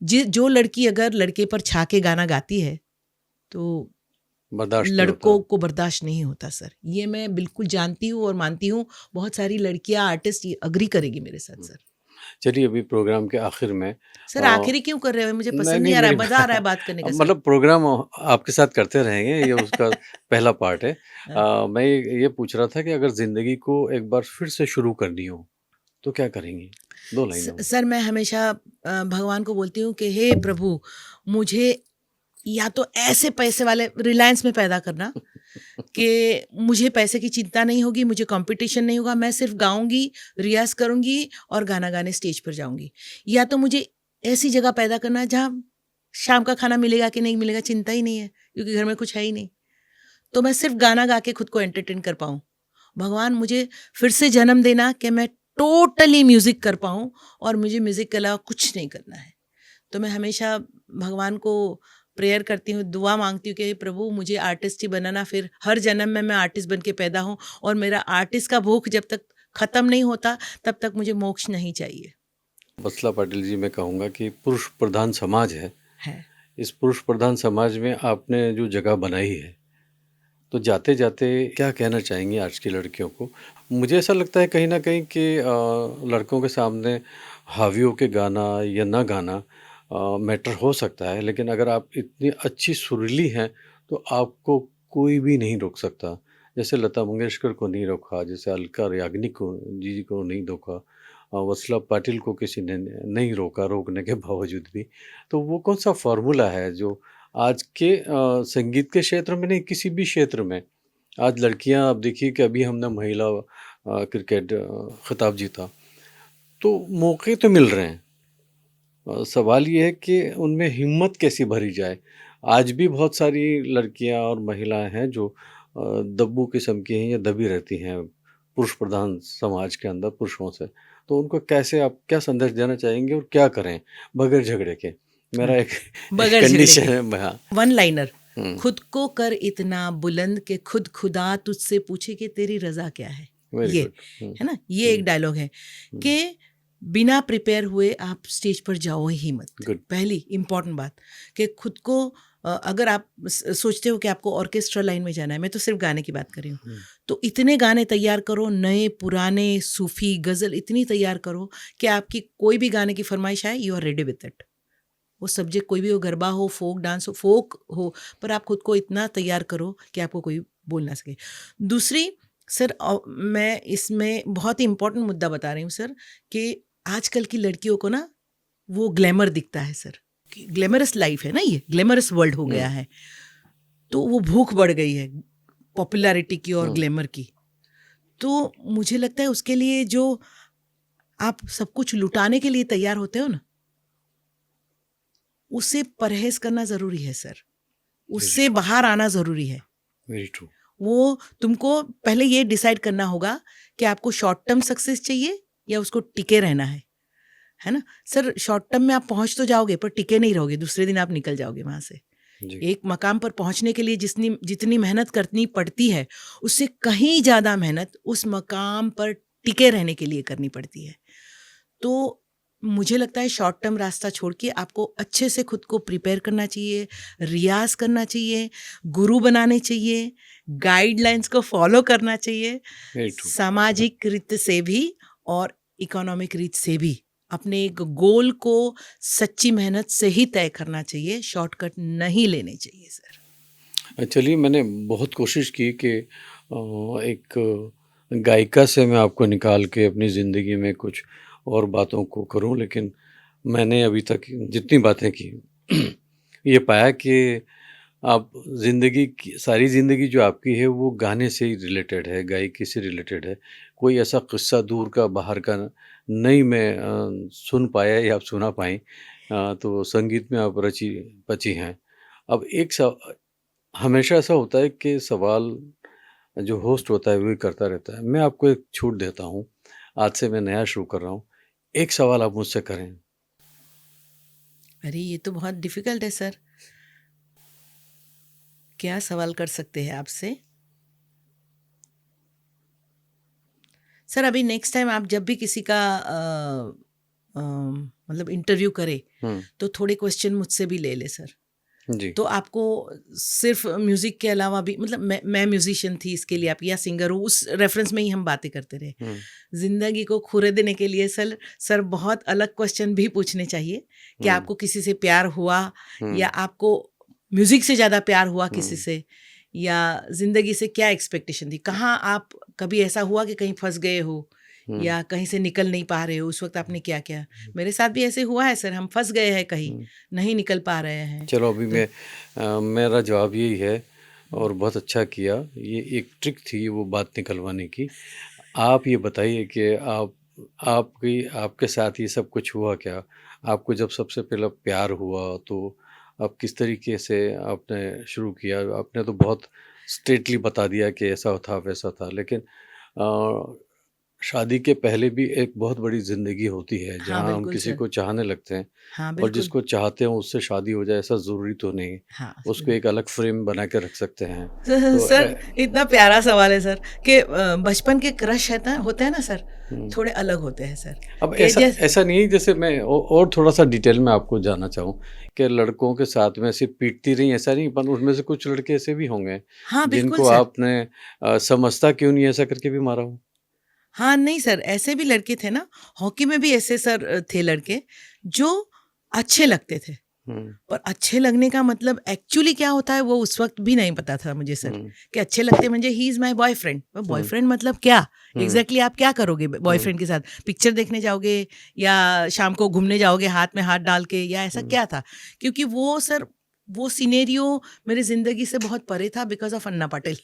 जो लड़की अगर लड़के पर छा के गाना गाती है तो लड़कों को बर्दाश्त नहीं होता सर. ये मैं बिल्कुल जानती हूँ और मानती हूँ. बहुत सारी लड़कियाँ आर्टिस्ट अग्री करेगी मेरे साथ सर. चलिए, अभी प्रोग्राम के आखिर में सर, आखिरी क्यों कर रहे हो? मुझे पसंद नहीं आ रहा है, मजा आ रहा है बात करने का. मतलब प्रोग्राम आपके साथ करते रहेंगे, ये उसका पहला पार्ट है. मैं ये पूछ रहा था कि अगर जिंदगी को एक बार फिर से शुरू करनी हो तो क्या करेंगी? 2 लाइनों में. सर, मैं हमेशा भगवान को बोलती हूँ कि हे प्रभु, मुझे या तो ऐसे पैसे वाले रिलायंस में पैदा करना कि मुझे पैसे की चिंता नहीं होगी, मुझे कंपटीशन नहीं होगा, मैं सिर्फ गाऊंगी, रियाज करूंगी और गाना गाने स्टेज पर जाऊंगी. या तो मुझे ऐसी जगह पैदा करना जहाँ शाम का खाना मिलेगा कि नहीं मिलेगा चिंता ही नहीं है, क्योंकि घर में कुछ है ही नहीं. तो मैं सिर्फ गाना गा के खुद को एंटरटेन कर पाऊँ. भगवान, मुझे फिर से जन्म देना कि मैं टोटली म्यूज़िक कर पाऊँ, और मुझे म्यूज़िक के अलावा कुछ नहीं करना है. तो मैं हमेशा भगवान को प्रेयर करती हूँ, दुआ मांगती हूँ कि प्रभु मुझे आर्टिस्ट ही बनाना, फिर हर जन्म में मैं आर्टिस्ट बन के पैदा हूँ, और मेरा आर्टिस्ट का भूख जब तक ख़त्म नहीं होता तब तक मुझे मोक्ष नहीं चाहिए. वत्सला पाटिल जी, मैं कहूँगा कि पुरुष प्रधान समाज है. इस पुरुष प्रधान समाज में आपने जो जगह बनाई है, तो जाते जाते क्या कहना चाहेंगी आज की लड़कियों को? मुझे ऐसा लगता है कहीं ना कहीं कि लड़कों के सामने हावी होके गाना या ना गाना मैटर हो सकता है, लेकिन अगर आप इतनी अच्छी सुरीली हैं, तो आपको कोई भी नहीं रोक सकता। जैसे लता मंगेशकर को नहीं रोका, जैसे अलका याग्निक को जी को नहीं रोका, वत्सला पाटिल को किसी ने नहीं रोका, रोकने के बावजूद भी। तो वो कौन-सा फ़ॉर्मूला है जो आज के संगीत के क्षेत्र में नहीं, किसी भी क्षेत्र में, आज लड़कियाँ, आप देखिए कि अभी हमने महिला क्रिकेट खिताब जीता, तो मौके तो मिल रहे हैं। सवाल ये है कि उनमें हिम्मत कैसे भरी जाए? आज भी बहुत सारी लड़कियां और महिलाएं हैं जो दब्बू किस्म की हैं या दबी रहती हैं पुरुष प्रधान समाज के अंदर पुरुषों से। तो उनको कैसे आप क्या संदेश देना चाहेंगे और क्या करें बगैर झगड़े के? मेरा हाँ, एक एक बगैर झगड़े कंडीशन के। है। मैं हाँ। One liner. हुँ, खुद को कर इतना बुलंद कि खुद खुदा तुझसे पूछे कि तेरी रज़ा क्या है? वेरी ये, गुड। हुँ, है ना? ये हुँ, एक डायलॉग है हुँ, कि बिना प्रिपेयर हुए आप स्टेज पर जाओ ही मत। गुड। पहली इम्पोर्टेंट बात कि खुद को अगर आप सोचते हो कि आपको ऑर्केस्ट्रा लाइन में जाना है, मैं तो सिर्फ गाने की बात कर रही हूँ, हुँ, तो इतने गाने तैयार करो, नए पुराने सूफी गज़ल इतनी तैयार करो कि आपकी कोई भी गाने की फरमाइश आए, you are ready with it. वो सब्जेक्ट कोई भी हो, गरबा हो, फोक डांस हो, फोक हो, पर आप खुद को इतना तैयार करो कि आपको कोई बोल ना सके। दूसरी, सर मैं इसमें बहुत ही इम्पोर्टेंट मुद्दा बता रही हूँ सर, कि आजकल की लड़कियों को ना वो ग्लैमर दिखता है सर, कि ग्लैमरस लाइफ है ना, ये ग्लैमरस वर्ल्ड हो हुँ, गया है, तो वो भूख बढ़ गई है पॉपुलैरिटी की और हुँ, ग्लैमर की। तो मुझे लगता है उसके लिए जो आप सब कुछ लुटाने के लिए तैयार होते हो ना, उससे परहेज करना ज़रूरी है सर, वेरी उससे ट्रू, बाहर आना ज़रूरी है। Very true. वो तुमको पहले ये डिसाइड करना होगा कि आपको शॉर्ट टर्म सक्सेस चाहिए या उसको टिके रहना है ना? सर शॉर्ट टर्म में आप पहुँच तो जाओगे पर टिके नहीं रहोगे, दूसरे दिन आप निकल जाओगे वहाँ से। जी, एक मकाम पर पहुँचने के लिए जितनी जितनी मेहनत करनी पड़ती है, उससे कहीं ज़्यादा मेहनत उस मकाम पर टिके रहने के लिए करनी पड़ती है। तो मुझे लगता है शॉर्ट टर्म रास्ता छोड़ के आपको अच्छे से खुद को प्रिपेयर करना चाहिए, रियाज़ करना चाहिए, गुरु बनाने चाहिए, गाइडलाइंस को फॉलो करना चाहिए, वेरी ट्रू। सामाजिक रीत से भी और इकोनॉमिक रीत से भी। अपने एक गोल को सच्ची मेहनत से ही तय करना चाहिए, शॉर्टकट नहीं लेने चाहिए सर। चलिए, मैंने बहुत कोशिश की कि एक गायिका से मैं आपको निकाल के अपनी ज़िंदगी में कुछ और बातों को करूं, लेकिन मैंने अभी तक जितनी बातें की ये पाया कि आप ज़िंदगी की सारी ज़िंदगी जो आपकी है वो गाने से ही रिलेटेड है, गायकी से रिलेटेड है। कोई ऐसा किस्सा दूर का बाहर का नहीं मैं सुन पाया या आप सुना पाई। तो संगीत में आप रची पची हैं। अब एक हमेशा ऐसा होता है कि सवाल जो होस्ट होता है वही करता रहता है। मैं आपको एक छूट देता हूँ, आज से मैं नया शुरू कर रहा हूँ। एक सवाल आप मुझसे करें। अरे ये तो बहुत डिफ़िकल्ट है सर। क्या सवाल कर सकते हैं आपसे? सर अभी नेक्स्ट टाइम आप जब भी किसी का मतलब इंटरव्यू करें, हुँ, तो थोड़े क्वेश्चन मुझसे भी ले लें सर। जी। तो आपको सिर्फ म्यूज़िक के अलावा भी, मतलब मैं म्यूज़िशियन थी इसके लिए, आप या सिंगर हूँ, उस रेफ़रेंस में ही हम बातें करते रहे। हुँ, ज़िंदगी को खुरेदने के लिए सर बहुत अलग क्वेश्चन भी पूछने चाहिए कि हुँ, आपको किसी से प्यार हुआ, या हुँ, आपको म्यूज़िक से ज़्यादा प्यार हुआ किसी हुँ, से, या ज़िंदगी से क्या एक्सपेक्टेशन थी? कहाँ आप कभी ऐसा हुआ कि कहीं फँस गए हो हुँ, या कहीं से निकल नहीं पा रहे हो, उस वक़्त आपने क्या किया? मेरे साथ भी ऐसे हुआ है सर, हम फँस गए हैं कहीं, हुँ। नहीं निकल पा रहे हैं। चलो, अभी तो मेरा जवाब यही है हुँ। और बहुत अच्छा किया। ये एक ट्रिक थी वो बात निकलवाने की। आप ये बताइए कि आपके साथ ये सब कुछ हुआ क्या? आपको जब सबसे पहला प्यार हुआ तो आप किस तरीके से आपने शुरू किया? आपने तो बहुत स्ट्रेटली बता दिया कि ऐसा था, वैसा था। लेकिन अ, शादी के पहले भी एक बहुत बड़ी ज़िंदगी होती है, हाँ, जहाँ हम बिल्कुल किसी सर। को चाहने लगते हैं हाँ, और बिल्कुल। जिसको चाहते हैं उससे शादी हो जाए, ऐसा ज़रूरी तो नहीं। हाँ, उसको एक अलग फ्रेम बना के रख सकते हैं। तो सर इतना प्यारा सवाल है सर, कि बचपन के क्रश होते हैं ना सर, हुँ। थोड़े अलग होते हैं सर, अब कि ऐसा ऐसा नहीं है, जैसे मैं और थोड़ा-सा डिटेल में आपको जानना चाहूँ कि लड़कों के साथ में ऐसे पीटती रहीं, ऐसा नहीं, पर उसमें से कुछ लड़के ऐसे भी होंगे हाँ, बिल्कुल जिनको सर। आपने समझता क्यों नहीं ऐसा करके भी मारा हो? हाँ, नहीं सर, ऐसे भी लड़के थे ना, हॉकी में भी ऐसे सर थे लड़के जो अच्छे लगते थे। पर अच्छे लगने का मतलब एक्चुअली क्या होता है वो उस वक़्त भी नहीं पता था मुझे सर, कि अच्छे लगते म्हणजे he is my boyfriend. Boyfriend मतलब क्या? एग्ज़ैक्टली आप क्या करोगे बॉयफ्रेंड के साथ? पिक्चर देखने जाओगे या शाम को घूमने जाओगे हाथ में हाथ डाल के, या ऐसा क्या था? क्योंकि वो सर, वो सिनेरियो मेरी ज़िंदगी से बहुत परे था बिकॉज़ ऑफ अन्ना पाटिल।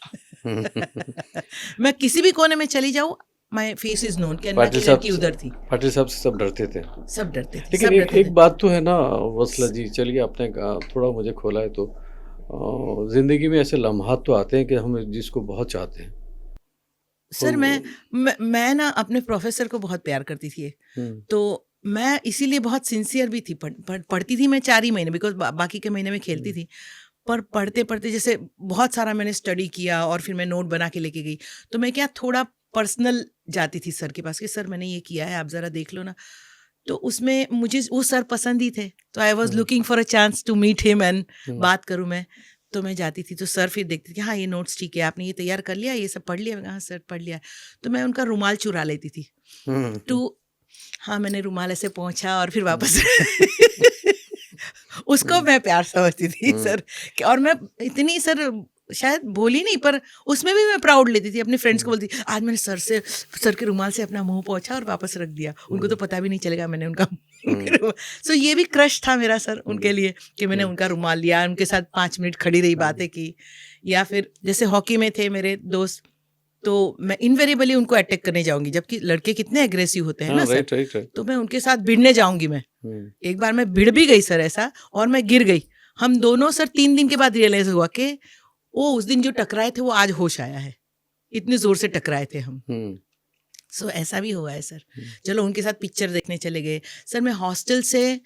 मैं किसी भी कोने में चली जाऊँ, माय फेस इज़ नोन कि अन्ना पाटिल की साहब लड़की उधर थी। पाटिल साहब से सब डरते थे। सब डरते थे, लेकिन सब एक डरते थे। एक बात तो है ना वत्सला जी, चलिए आपने थोड़ा मुझे खोला है तो ज़िंदगी में ऐसे लम्हात तो आते हैं कि हम जिसको बहुत चाहते हैं। सर मैं ना अपने प्रोफ़ेसर को बहुत प्यार करती थी। तो मैं इसीलिए बहुत सिंसियर भी थी। पढ़ती थी मैं 4 ही महीने, बिकॉज़ बाकी के महीने में खेलती थी। पर पढ़ते-पढ़ते जैसे बहुत सारा मैंने स्टडी किया और फिर मैं नोट बना के लेके गई। तो मैं क्या थोड़ा पर्सनल जाती थी सर के पास कि सर मैंने ये किया है, आप ज़रा देख लो ना। तो उसमें मुझे वो सर पसंद ही थे। तो I was looking for a chance to meet him and बात करूँ मैं। तो मैं जाती थी तो सर फिर देखते थे कि हाँ, ये नोट्स ठीक है, आपने ये तैयार कर लिया, ये सब पढ़ लिया? मैंने कहा हाँ सर, पढ़ लिया। तो मैं उनका रुमाल चुरा लेती थी। तो हाँ, मैंने रुमाल ऐसे पोंछा और फिर वापस उसको मैं प्यार समझती थी सर। और मैं इतनी सर शायद बोली नहीं, पर उसमें भी मैं प्राउड लेती थी, अपने फ्रेंड्स को बोलती आज मैंने सर के रुमाल से अपना मुंह पोंछा और वापस रख दिया, उनको तो पता भी नहीं चलेगा मैंने उनका सो ये भी क्रश था मेरा सर उनके लिए कि मैंने उनका रुमाल लिया, उनके साथ 5 मिनट खड़ी रही, बातें की। या फिर जैसे हॉकी में थे मेरे दोस्त, तो मैं इनवेरिएबली उनको अटैक करने जाऊंगी, जबकि लड़के कितने एग्रेसिव होते हैं ना सर। राइट। तो मैं उनके साथ भिड़ने जाऊंगी मैं। एक बार मैं भिड़ भी गई सर ऐसा, और मैं गिर गई। हम दोनों सर 3 दिन के बाद रियलाइज हुआ कि वो उस दिन जो टकराए थे वो आज होश आया है, इतने जोर से टकराए थे हम। सो ऐसा भी हुआ है सर। चलो उनके साथ पिक्चर देखने चले गए सर। मैं हॉस्टल से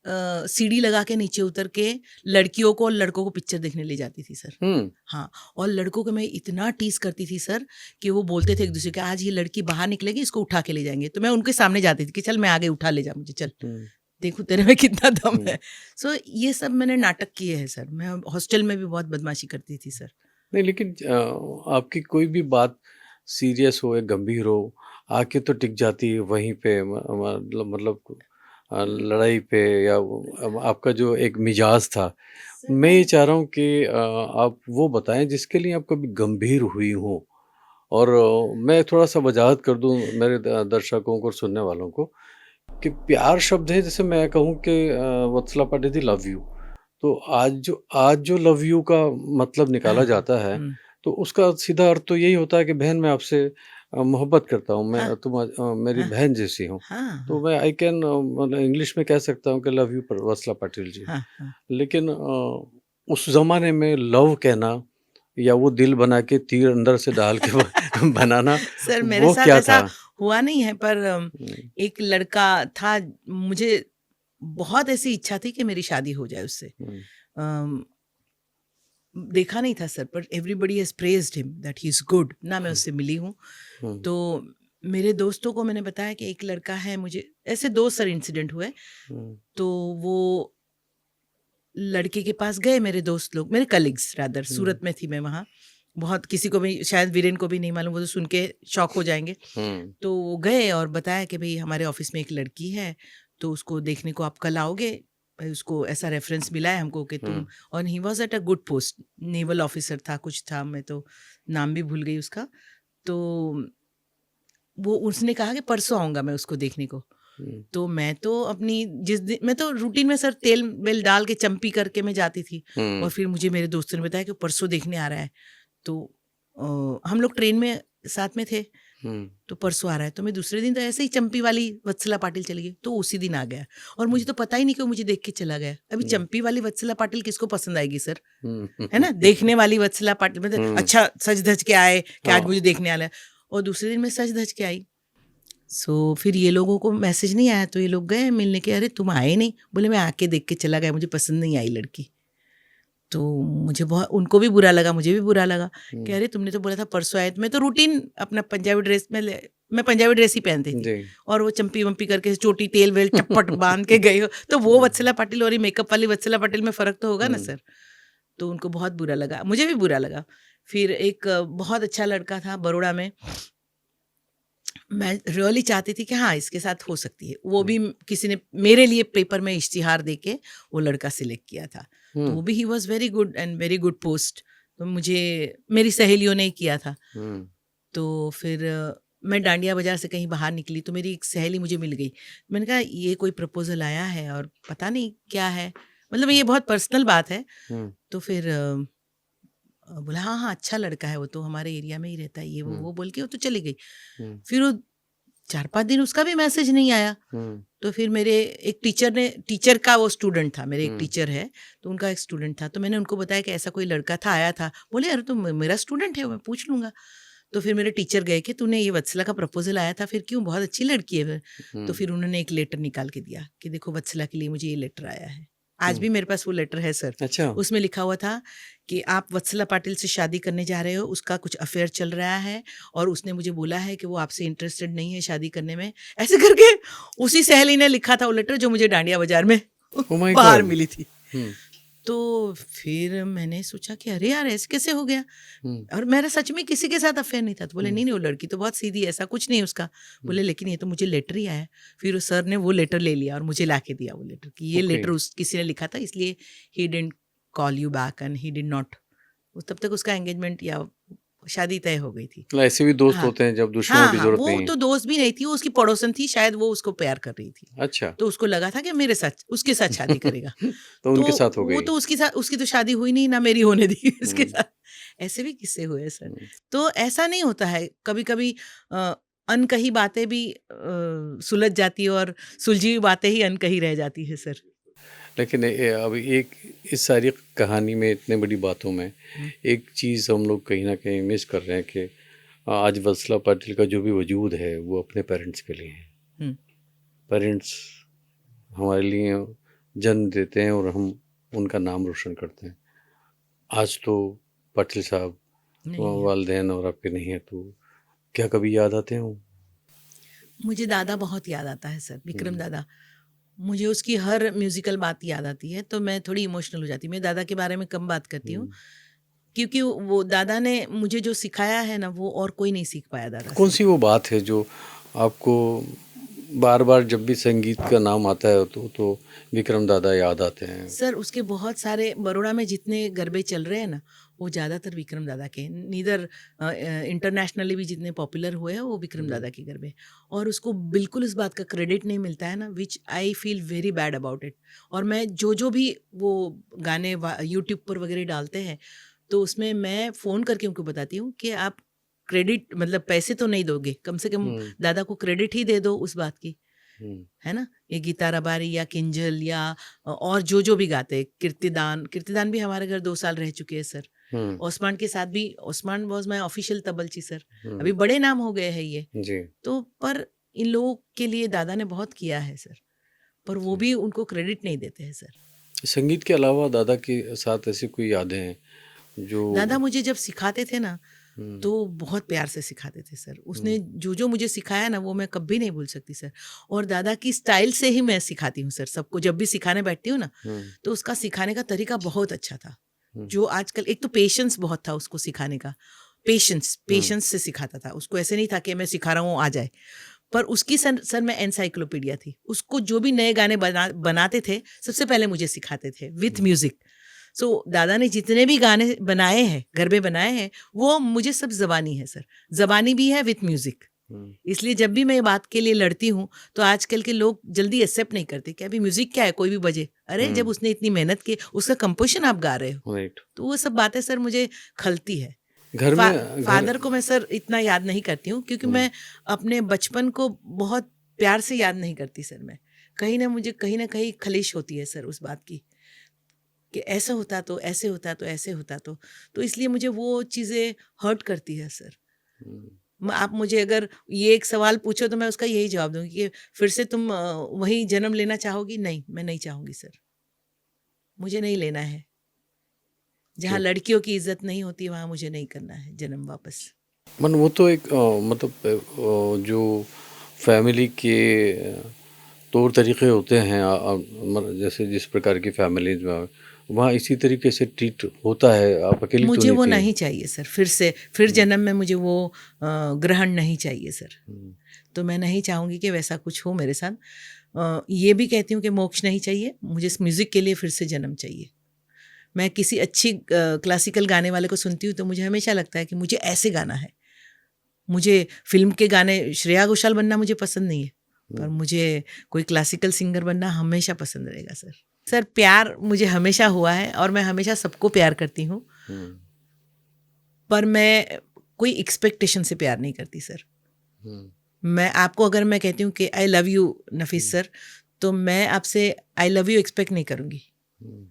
सीढ़ी लगा के नीचे उतर के लड़कियों को और लड़कों को पिक्चर देखने ले जाती थी सर। हाँ, और लड़कों को मैं इतना टीज करती थी सर कि वो बोलते थे एक दूसरे के आज ये लड़की बाहर निकलेगी, इसको उठा के ले जाएंगे। तो मैं उनके सामने जाती थी कि चल मैं आगे, उठा ले जा मुझे, चल देखो तेरे में कितना दम है। सो ये सब मैंने नाटक किए हैं सर। मैं हॉस्टल में भी बहुत बदमाशी करती थी सर। नहीं लेकिन आपकी कोई भी बात सीरियस हो या गंभीर हो, आके तो टिक जाती है वहीं पे, मतलब लड़ाई पे, या आपका जो एक मिजाज था। मैं ये चाह रहा हूँ कि आप वो बताएं जिसके लिए आप कभी गंभीर हुई हो। और मैं थोड़ा सा वजाहत कर दूं मेरे दर्शकों को और सुनने वालों को कि प्यार शब्द है, जैसे मैं कहूँ कि वत्सला पाटिल लव यू, तो आज जो लव यू का मतलब निकाला जाता है, तो उसका सीधा अर्थ तो यही होता है कि बहन मैं आपसे मोहब्बत करता हूँ, मैं तुम मेरी बहन जैसी हो। तो मैं आई कैन मतलब इंग्लिश में कह सकता हूँ कि लव यू वत्सला पाटिल जी। लेकिन उस जमाने में लव कहना या वो दिल बना के तीर अंदर से डाल के बनाना, सर मेरे वो साथ क्या ऐसा था? हुआ नहीं है, पर एक लड़का था, मुझे बहुत ऐसी इच्छा थी कि मेरी शादी हो जाए उससे। अम, देखा नहीं था सर, पर everybody has praised him that he is good ना। मैं उससे मिली हूँ। तो मेरे दोस्तों को मैंने बताया कि एक लड़का है, मुझे ऐसे 2 सर इंसिडेंट हुए। तो वो लड़के के पास गए मेरे दोस्त लोग, मेरे कलीग्स रादर, सूरत में थी मैं वहाँ। बहुत किसी को भी, शायद वीरेन को भी नहीं मालूम, वो तो सुन के शॉक हो जाएंगे। तो वो गए और बताया कि भाई हमारे ऑफिस में एक लड़की है, तो उसको देखने को आप कल आओगे। भाई उसको ऐसा रेफरेंस मिला है हमको कि तुम, और he was at a good post, naval officer था, कुछ था, मैं तो नाम भी भूल गई उसका। तो वो उसने कहा कि परसों आऊँगा मैं उसको देखने को। तो मैं तो अपनी जिस दिन, मैं तो रूटीन में सर तेल वेल डाल के चंपी करके मैं जाती थी। और फिर मुझे मेरे दोस्तों ने बताया कि परसों देखने आ रहा है। तो हम लोग ट्रेन में साथ में थे, तो परसों आ रहा है। तो मैं दूसरे दिन तो ऐसे ही चंपी वाली वत्सला पाटिल चली गई, तो उसी दिन आ गया। और मुझे तो पता ही नहीं कि वो मुझे देख के चला गया। अभी चंपी वाली वत्सला पाटिल किसको पसंद आएगी सर, है ना? देखने वाली वत्सला पाटिल मतलब अच्छा सज धज के आए कि आज मुझे देखने आना है, और दूसरे दिन मैं सज धज के आई। सो फिर ये लोगों को मैसेज नहीं आया, तो ये लोग गए मिलने के, अरे तुम आए नहीं? बोले मैं आके देख के चला गया, मुझे पसंद नहीं आई लड़की। तो मुझे बहुत, उनको भी बुरा लगा, मुझे भी बुरा लगा कि अरे तुमने तो बोला था परसों आए। मैं तो रूटीन अपना पंजाबी ड्रेस में, मैं पंजाबी ड्रेस ही पहनती थी, और वो चंपी वंपी करके चोटी तेल वेल चप्पट बांध के गई हो, तो वो वत्सला पाटिल और मेकअप वाली वत्सला पाटिल में फ़र्क तो होगा ना सर। तो उनको बहुत बुरा लगा, मुझे भी बुरा लगा। फिर एक बहुत अच्छा लड़का था बड़ौदा में, मैं रियली चाहती थी कि हाँ, इसके साथ हो सकती है। वो हुँ, भी किसी ने मेरे लिए पेपर में इश्तिहार देके वो लड़का सिलेक्ट किया था। तो हुँ, वो भी he was very good and very good post. तो मुझे मेरी सहेलियों ने ही किया था। हुँ, तो फिर मैं डांडिया बाज़ार से कहीं बाहर निकली तो मेरी एक सहेली मुझे मिल गई। मैंने कहा ये कोई प्रपोज़ल आया है और पता नहीं क्या है, मतलब ये बहुत पर्सनल बात है। हुँ, तो फिर बोला हाँ, हाँ, अच्छा लड़का है वो तो हमारे एरिया में ही रहता है, ये हुँ, वो बोल के वो तो चली गई। हुँ, फिर वो 4-5 दिन उसका भी मैसेज नहीं आया। हुँ, तो फिर मेरे एक टीचर का वो स्टूडेंट था, मेरे एक हुँ, टीचर है, तो उनका एक स्टूडेंट था। तो मैंने उनको बताया कि ऐसा कोई लड़का था, आया था। बोले, "अरे! तो मेरा स्टूडेंट है, मैं पूछ लूँगा।" तो फिर मेरे टीचर गए कि तूने ये वत्सला का प्रपोज़ल आया था, फिर क्यों? बहुत अच्छी लड़की है। तो हुँ, फिर उन्होंने एक लेटर निकाल के दिया कि देखो वत्सला के लिए मुझे ये लेटर आया है। आज हुँ। भी मेरे पास वो लेटर है सर। अच्छा। उसमें लिखा हुआ था कि आप वत्सला पाटिल से शादी करने जा रहे हो, उसका कुछ अफ़ेयर चल रहा है और उसने मुझे बोला है कि वो आपसे इंटरेस्टेड नहीं है शादी करने में। ऐसे करके उसी सहेली ने लिखा था वो लेटर जो मुझे डांडिया बाज़ार में ओह माय बाहर गॉड! मिली थी। हुँ, तो फिर मैंने सोचा कि अरे यार! ऐसे कैसे हो गया? हुँ, और मेरा सच में किसी के साथ अफ़ेयर नहीं था। तो बोले, हुँ, "नहीं-नहीं, वो लड़की तो बहुत सीधी है, ऐसा कुछ नहीं है उसका।" हुँ, बोले, "लेकिन ये तो मुझे लेटर ही आया है।" फिर उस सर ने वो लेटर ले लिया और मुझे लाके दिया वो लेटर कि ये ओके। लेटर उस किसी ने लिखा था इसलिए he didn't call you back and he did not. तब तक उसका एंगेजमेंट या शादी तय हो गई थी। मतलब ऐसे भी दोस्त हाँ। होते हैं जब दुश्मनों हाँ, की हाँ, ज़रूरत नहीं वो है। तो दोस्त भी नहीं थी, वो उसकी पड़ोसन थी, शायद वो उसको प्यार कर रही थी। अच्छा। तो उसको लगा था कि मेरे साथ उसके साथ शादी करेगा। तो तो उनके साथ हो वो गई। तो उसकी तो शादी हुई नहीं, ना मेरी होने दी उसके हुँ, साथ। ऐसे भी किस्से हुए सर। हुँ। तो ऐसा नहीं होता है, कभी-कभी अनकही बातें भी सुलझ जाती है और सुलझी हुई बातें ही अनकही रह जाती है सर। लेकिन अब एक इस सारी कहानी में इतने बड़ी बातों में हुँ, एक चीज़ हम लोग कहीं न कहीं मिस कर रहे हैं कि आज वत्सला पाटिल का जो भी वजूद है वो अपने पेरेंट्स के लिए है। हुँ। पेरेंट्स हमारे लिए जन्म देते हैं और हम उनका नाम रोशन करते हैं। आज तो पाटिल साहब नहीं है। वालदेन और आपके नहीं है तो क्या कभी याद आते हैं वो? मुझे दादा बहुत याद आता है सर, विक्रम हुँ, दादा। मुझे उसकी हर म्यूज़िकल बात याद आती है, तो मैं थोड़ी इमोशनल हो जाती हूँ। मैं दादा के बारे में कम बात करती हूँ, हुँ। क्योंकि वो दादा ने मुझे जो सिखाया है ना, वो और कोई नहीं सीख पाया दादा से। कौन-सी वो बात है जो आपको बार-बार जब भी संगीत का नाम आता है तो विक्रम दादा याद आते हैं? सर उसके बहुत सारे बड़ौदा में जितने गरबे चल रहे हैं ना, वो ज़्यादातर विक्रम दादा के हैं। नीदर इंटरनेशनली भी जितने पॉपुलर हुए हैं, वो विक्रम हुँ, दादा के गरबे। और उसको बिल्कुल इस बात का क्रेडिट नहीं मिलता है ना, which I feel very bad about it. और मैं जो भी वो गाने यूट्यूब पर वगैरह डालते हैं, तो उसमें मैं फ़ोन करके उनको बताती हूँ कि आप क्रेडिट मतलब पैसे तो नहीं दोगे, कम से कम हुँ, दादा को क्रेडिट ही दे दो उस बात की। हुँ, है ना? ये गीता रबारी या किंजल या और जो भी गाते हैं, कीर्तिदान कीर्तिदान भी हमारे घर 2 साल रह चुके हैं सर। हुँ, ओस्मान के साथ भी ओस्मान वाज़ माय ऑफ़िशियल तबलची सर। अभी हुँ, बड़े नाम हो गए हैं ये। जी, तो पर इन लोगों के लिए दादा ने बहुत किया है सर, पर वो जी। भी उनको क्रेडिट नहीं देते हैं सर। संगीत के अलावा दादा के साथ ऐसी कोई यादें हैं जो दादा मुझे जब सिखाते थे ना, हुँ, तो बहुत प्यार से सिखाते थे सर। हुँ, उसने जो मुझे सिखाया ना, वो मैं कभी नहीं भूल सकती सर। और दादा की स्टाइल से ही मैं सिखाती हूँ सर सबको। जब भी सिखाने बैठती हूँ ना, हुँ, तो उसका सिखाने का तरीका बहुत अच्छा था। हुँ, जो आजकल एक तो पेशेंस बहुत था उसको सिखाने का। पेशेंस, हुँ, पेशेंस से सिखाता था। उसको ऐसे नहीं था कि मैं सिखा रहा हूँ, आ जाए। पर उसकी सर मैं एनसाइक्लोपीडिया थी। उसको जो भी नए गाने बनाते थे, सबसे पहले मुझे सिखाते थे विथ हुँ, म्यूज़िक। सो दादा ने जितने भी गाने बनाए हैं, गरबे बनाए हैं, वो मुझे सब ज़बानी है सर। ज़बानी भी है विथ म्यूज़िक। हुँ, इसलिए जब भी मैं ये बात के लिए लड़ती हूँ, तो आजकल के लोग जल्दी एक्सेप्ट नहीं करते कि अभी म्यूज़िक क्या है, कोई भी बजे। अरे! जब हुँ, उसने इतनी मेहनत की, उसका कंपोज़िशन आप गा रहे हो। राइट। तो वो सब बातें सर मुझे खलती है। घर फा में घर फ़ादर को मैं सर इतना याद नहीं करती हूँ, क्योंकि हुँ, मैं अपने बचपन को बहुत प्यार से याद नहीं करती सर मैं। कहीं न कहीं खलिश होती है सर उस बात की, कि ऐसा होता तो, ऐसे होता तो, ऐसे होता तो। तो इसलिए मुझे वो चीज़ें हर्ट करती है सर। हुँ, आप मुझे अगर ये एक सवाल पूछो तो मैं उसका यही जवाब दूँगी कि फिर से तुम वही जन्म लेना चाहोगी? नहीं, मैं नहीं चाहूँगी सर। मुझे नहीं लेना है। जहाँ क्यों? लड़कियों की इज़्ज़त नहीं होती, वहाँ मुझे नहीं करना है जन्म वापस। वो तो एक मतलब जो फैमिली के तौर तरीके होते हैं जैसे जिस प्रकार की फैमिलीज में वहाँ इसी तरीके से ट्रीट होता है, आप अकेली तो मुझे नहीं वो थी? नहीं चाहिए सर, फिर जन्म में मुझे वो ग्रहण नहीं चाहिए सर। हम्म, तो मैं नहीं चाहूँगी कि वैसा कुछ हो मेरे साथ। ये भी कहती हूँ कि मोक्ष नहीं चाहिए मुझे, इस म्यूज़िक के लिए फिर से जन्म चाहिए। मैं किसी अच्छी क्लासिकल गाने वाले को सुनती हूँ तो मुझे हमेशा लगता है कि मुझे ऐसे गाना है। मुझे फ़िल्म के गाने, श्रेया घोषाल बनना मुझे पसंद नहीं है, पर मुझे कोई क्लासिकल सिंगर बनना हमेशा पसंद रहेगा सर। सर प्यार मुझे हमेशा हुआ है और मैं हमेशा सबको प्यार करती हूँ, हम्म, पर मैं कोई एक्सपेक्टेशन से प्यार नहीं करती सर। हम्म, मैं आपको अगर मैं कहती हूँ कि I love you Nafees sir, तो मैं आपसे आई लव यू एक्सपेक्ट नहीं करूँगी। हम्म,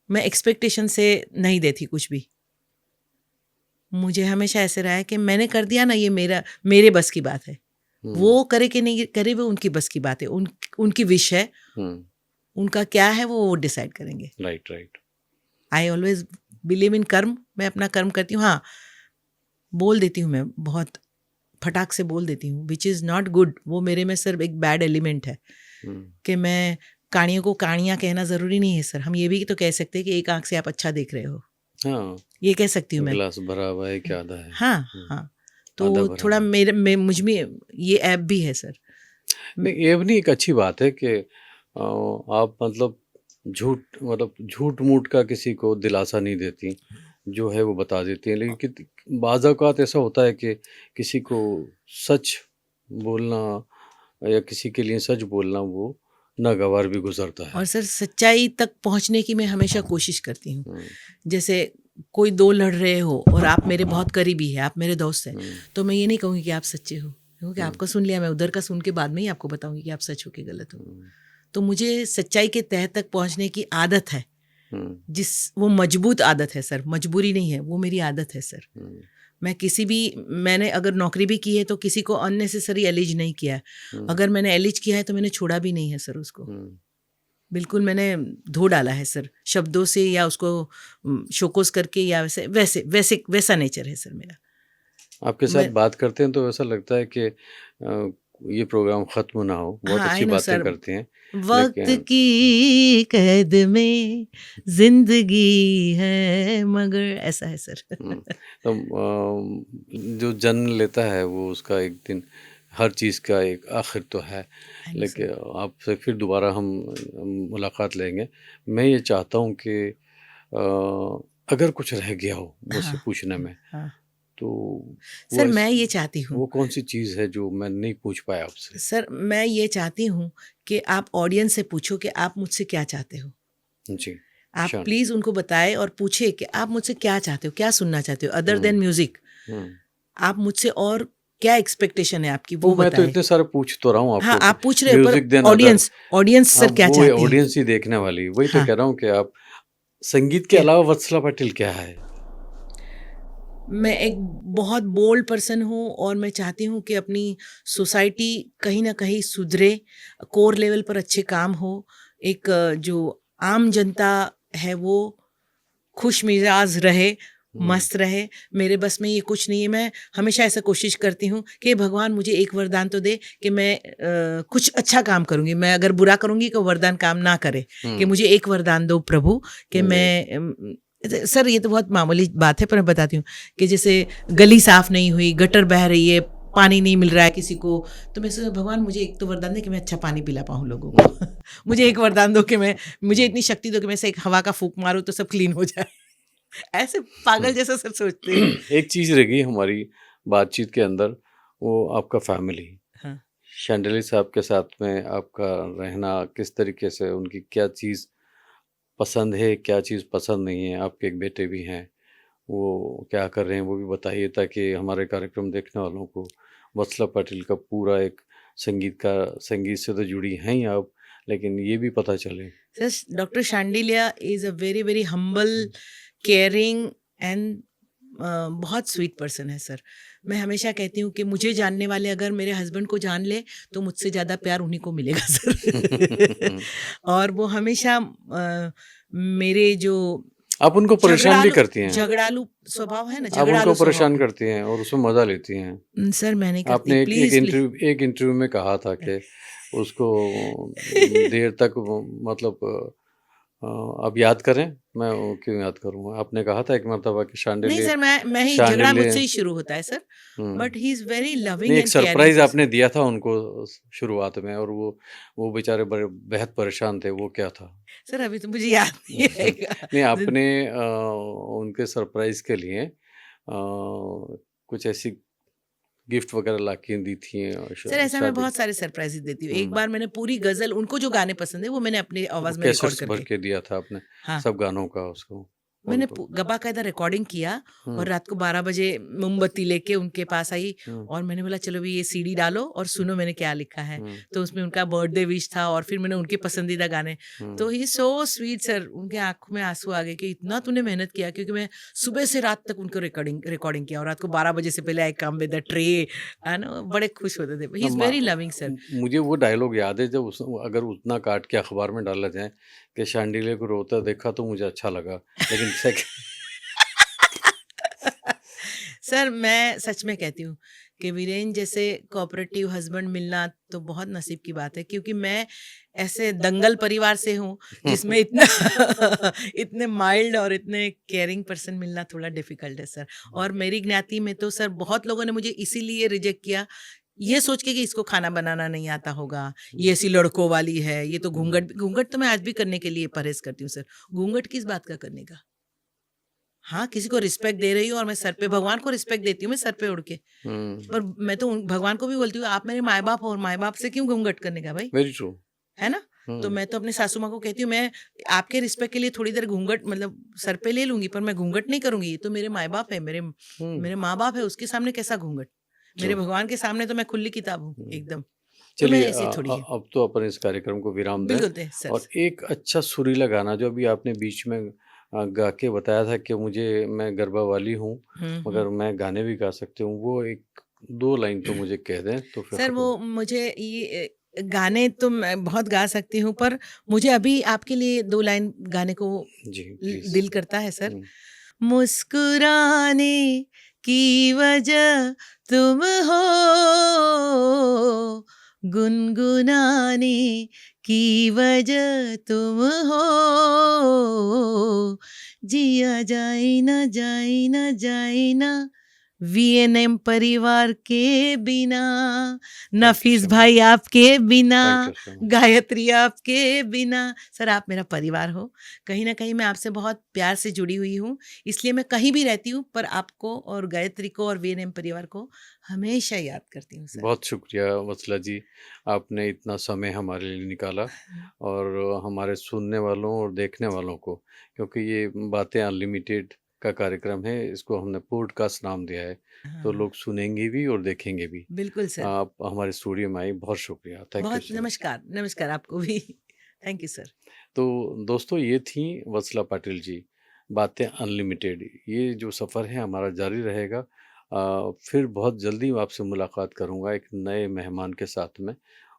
मैं एक्सपेक्टेशन से नहीं देती कुछ भी। मुझे हमेशा ऐसे रहा है कि मैंने कर दिया ना, ये मेरे बस की बात है। वो करे कि नहीं करे वो उनकी बस की बात है, उनकी विश है, उनका क्या है वो डिसाइड करेंगे। Right right. I always believe in कर्म। मैं अपना कर्म करती हूँ। हाँ, बोल देती हूँ, मैं बहुत फटाक से बोल देती हूँ, विच इज़ नॉट गुड। वो मेरे में सिर्फ एक बैड एलिमेंट है कि मैं कानियों को कानियाँ कहना ज़रूरी नहीं है सर। हम ये भी तो कह सकते हैं कि एक आँख से आप अच्छा देख रहे हो, हाँ, ये कह सकती हूँ मैं। गिलास भरा हुआ है कि आधा है? हाँ हाँ, तो आधा भरा थोड़ा हुआ है। मेरे में मुझ में ये ऐप भी है सर। नहीं, ये भी नहीं, एक अच्छी बात है कि आप मतलब झूठ मूठ का किसी को दिलासा नहीं देती, जो है वो बता देती हैं। लेकिन बाज़ औक़ात ऐसा होता है कि किसी को सच बोलना या किसी के लिए सच बोलना वो नागवार भी गुज़रता है। और सर सच्चाई तक पहुंचने की मैं हमेशा कोशिश करती हूँ। हुँ, जैसे कोई दो लड़ रहे हो और आप मेरे बहुत करीबी है, आप मेरे दोस्त हैं, हुँ, तो मैं ये नहीं कहूँगी कि आप सच्चे हो, क्योंकि हुँ, आपका सुन लिया, मैं उधर का सुन के बाद में ही आपको बताऊंगी कि आप सच हो कि गलत हो। हुँ, तो मुझे सच्चाई के तह तक पहुंचने की आदत है, हुँ, वो मजबूत आदत है सर, मजबूरी नहीं है, वो मेरी आदत है सर। हुँ, मैंने अगर नौकरी भी की है तो किसी को अननेसेसरी एलिज नहीं किया है। हुँ, अगर मैंने एलिज किया है तो मैंने छोड़ा भी नहीं है सर उसको। हुँ। बिल्कुल मैंने धो डाला है सर, शब्दों से या उसको शोकोस करके, या वैसे वैसे वैसे वैसा नेचर है सर मेरा। आपके साथ मैं बात करते हैं तो ऐसा लगता है कि ये प्रोग्राम ख़त्म ना हो, बहुत हाँ, अच्छी आई नो बातें सर। करती हैं, वक्त लेकिन की कैद में जिंदगी है मगर, ऐसा है सर। तो जो जन्म लेता है वो उसका एक दिन हर चीज़ का एक आखिर तो है। आई नो लेकिन सर। आपसे फिर दोबारा हम मुलाकात लेंगे। मैं ये चाहता हूँ कि अगर कुछ रह गया हो मुझसे हाँ पूछने में, हाँ तो वो सर, मैं ये चाहती हूँ, वो कौन सी चीज़ है जो मैं नहीं पूछ पाया आपसे? सर मैं ये चाहती हूँ कि आप ऑडियंस से पूछो कि आप मुझसे क्या चाहते हो। जी, आप श्योर। प्लीज़ उनको बताएं और पूछे कि आप मुझसे क्या चाहते हो, क्या सुनना चाहते हो अदर हुँ, देन म्यूजिक। हुँ। आप मुझसे और क्या एक्सपेक्टेशन है आपकी, तो वो मैं तो बताएं। इतने सारे पूछ तो रहा हूँ हाँ, आपको कि आप पूछ रहे हो पर music than other. Audience audience sir अब क्या वो चाहती है? ऑडियंस ही देखने वाली, वही तो हाँ, कह रहा हूँ कि आप संगीत के क्या? अलावा वत्सला पाटिल क्या है? मैं एक बहुत बोल्ड पर्सन हूँ और मैं चाहती हूँ कि अपनी सोसाइटी कहीं न कहीं सुधरे, कोर लेवल पर अच्छे काम हो, एक जो आम जनता है वो खुशमिज़ाज रहे, हुँ, मस्त रहे। मेरे बस में ये कुछ नहीं है। मैं हमेशा ऐसा कोशिश करती हूँ कि भगवान मुझे एक वरदान तो दे कि मैं कुछ अच्छा काम करूँगी। मैं अगर बुरा करूँगी तो वरदान काम ना करे, कि हुँ, मुझे एक वरदान दो प्रभु कि जी, मैं सर ये तो बहुत मामूली बात है पर मैं बताती हूँ कि जैसे गली साफ़ नहीं हुई, गटर बह रही है, पानी नहीं मिल रहा है किसी को, तो मैं सोचा भगवान मुझे एक तो वरदान दे कि मैं अच्छा पानी पिला पाऊँ लोगों हुँ, को। मुझे एक वरदान दो कि मैं मुझे इतनी शक्ति दो कि मैं ऐसे एक हवा का फूँक मारूँ तो सब क्लीन हो जाए। ऐसे हुँ। पागल जैसा सब सोचते हैं। एक चीज़ रह गई हमारी बातचीत के अंदर, वो आपका फैमिली। हाँ, शांडिल्य साहब के साथ में आपका रहना किस तरीके से, उनकी क्या चीज़ पसंद है, क्या चीज़ पसंद नहीं है? आपके एक बेटे भी हैं, वो क्या कर रहे हैं वो भी बताइए, ताकि हमारे कार्यक्रम देखने वालों को वत्सला पाटिल का पूरा एक संगीत से तो जुड़ी हैं ही आप, लेकिन ये भी पता चले। Sir doctor Shandilya is a very very humble, caring and बहुत स्वीट पर्सन है सर। मैं हमेशा कहती हूँ कि मुझे जानने वाले अगर मेरे हस्बैंड को जान ले तो मुझसे ज़्यादा प्यार उन्हीं को मिलेगा सर। और वो हमेशा मेरे जो आप उनको परेशान भी झगड़ालू करती हैं, झगड़ालू स्वभाव है ना, आप उनको झगड़ालू परेशान स्वभाव। करती हैं और उसमें मज़ा लेती हैं। सर मैं नहीं करती, आपने प्लीज़ प्लीज़। एक इंटरव्यू में कहा था कि उसको देर तक मतलब अब याद करें? मैं क्यों याद करूँगा? आपने कहा था एक मर्तबा कि नहीं शांडिल्य सर, मैं ही झगड़ा शांडिल्य मुझसे ही शुरू होता है sir, hmm. But he is very loving नहीं, एक एंड केयरिंग सरप्राइज़ आपने पर्सन। दिया था उनको शुरुआत में और वो बेचारे बड़े बेहद परेशान थे, वो क्या था? सर अभी तो मुझे याद नहीं रहेगा। नहीं, ज़िन आपने उनके सरप्राइज़ के लिए कुछ ऐसी गिफ्ट वगैरह ला के दी थी सर ऐसा मैं शादी बहुत सारे सरप्राइज़ेज़ देती हूँ। एक हुँ, बार मैंने पूरी ग़ज़ल उनको जो गाने पसंद है, वो मैंने अपनी वो आवाज़ में रिकॉर्ड कैसेट्स भर करके के दिया था आपने हाँ। सब गानों का उसको मैंने उनको। बाकायदा रिकॉर्डिंग किया और हुँ, रात को 12 बजे मोमबत्ती लेके उनके पास आई हुँ, और मैंने बोला चलो भी ये सीडी डालो और सुनो मैंने क्या लिखा है। हुँ, तो उसमें उनका बर्थडे विश था और फिर मैंने उनके पसंदीदा गाने। तो हुँ। ही सो स्वीट सर, उनके आँखों में आँसू आ गए कि इतना तूने मेहनत किया, क्योंकि मैं सुबह से रात तक उनको रिकॉर्डिंग रिकॉर्डिंग किया और रात को 12 बजे से पहले आई कम विद द ट्रे, है ना? बड़े खुश होते थे। ही ना इज़ वेरी लविंग सर। मुझे वो डायलॉग याद है जब अगर उतना काट के अखबार में डाला जाए कि शांडिल्य को रोता देखा तो मुझे अच्छा लगा। लेकिन सेक सर मैं सच में कहती हूँ कि वीरेन जैसे कोऑपरेटिव हस्बैंड मिलना तो बहुत नसीब की बात है, क्योंकि मैं ऐसे दंगल परिवार से हूँ जिसमें इतना इतने माइल्ड और इतने केयरिंग पर्सन मिलना थोड़ा डिफिकल्ट है सर। और मेरी ज्ञाति में तो सर बहुत लोगों ने मुझे इसीलिए रिजेक्ट किया, ये सोच के कि इसको खाना बनाना नहीं आता होगा, ये ऐसी लड़कों वाली है, ये तो घूंघट घूंघट तो मैं आज भी करने के लिए परहेज करती हूँ सर। घूंघट किस बात का करने का? हाँ, किसी को रिस्पेक्ट दे रही हूँ और मैं सर पे भगवान को रिस्पेक्ट देती हूँ मैं सर पे उड़ के। हुँ, पर मैं तो भगवान को भी बोलती हूँ आप मेरे माँ-बाप हो और माँ-बाप से क्यों घूंघट करने का भाई, वेरी ट्रू। है ना? तो हुँ, मैं तो अपनी सासू माँ को कहती हूँ मैं आपके रिस्पेक्ट के लिए थोड़ी देर घूंघट मतलब सर पे ले लूँगी, पर मैं घूंघट नहीं करूँगी। ये तो मेरे माँ-बाप है, मेरे हुँ, मेरे माँ-बाप है, उसके सामने कैसा घूंघट? मेरे ट्रू। भगवान के सामने तो मैं खुली किताब हूँ हुँ। एकदम। तो मैं चलिए ऐसी थोड़ी है। अब तो अपन इस कार्यक्रम को विराम दें बिल्कुल दे सर। और एक अच्छा सुरीला गाना जो अभी आपने बीच में गा के बताया था कि मैं गर्भा वाली हूँ, हुँ, हुँ। मगर मैं गाने भी गा सकती हूँ, वो एक 2 लाइन तो मुझे कह दें तो फिर सर वो खत्म। मुझे ये गाने तो मैं बहुत गा सकती हूँ, पर मुझे अभी आपके लिए 2 लाइन गाने को जी, प्लीज़। दिल करता है सर। हुँ, मुस्कुराने की वजह तुम हो, गुनगुनाने की वजह तुम हो, जिया जाए ना जाए ना जाए ना वीएनएम परिवार के बिना, थैंक यू नफीस सो भाई मच, आपके बिना, thank you so much. Gayatri आपके बिना। सर आप मेरा परिवार हो, कहीं ना कहीं मैं आपसे बहुत प्यार से जुड़ी हुई हूँ, इसलिए मैं कहीं भी रहती हूँ पर आपको और गायत्री को और वीएनएम परिवार को हमेशा याद करती हूँ सर। बहुत शुक्रिया वत्सला जी, आपने इतना समय हमारे लिए निकाला और हमारे सुनने वालों और देखने वालों को क्योंकि ये बातें अनलिमिटेड का कार्यक्रम है, इसको हमने पॉडकास्ट नाम दिया है, तो हाँ, लोग सुनेंगे भी और देखेंगे भी। बिल्कुल सर। आप हमारे स्टूडियो में आई, बहुत शुक्रिया, थैंक यू बहुत सो मच। नमस्कार, नमस्कार आपको भी। Thank you sir. तो दोस्तों ये थी वत्सला पाटिल जी, बातें अनलिमिटेड। ये जो सफ़र है हमारा जारी रहेगा। फिर बहुत जल्दी आपसे मुलाकात करूँगा एक नए मेहमान के साथ में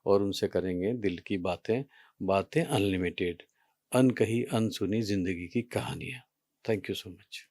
और उनसे करेंगे दिल की बातें, बातें अनलिमिटेड, अनकही अनसुनी ज़िंदगी की कहानियाँ। Thank you so much.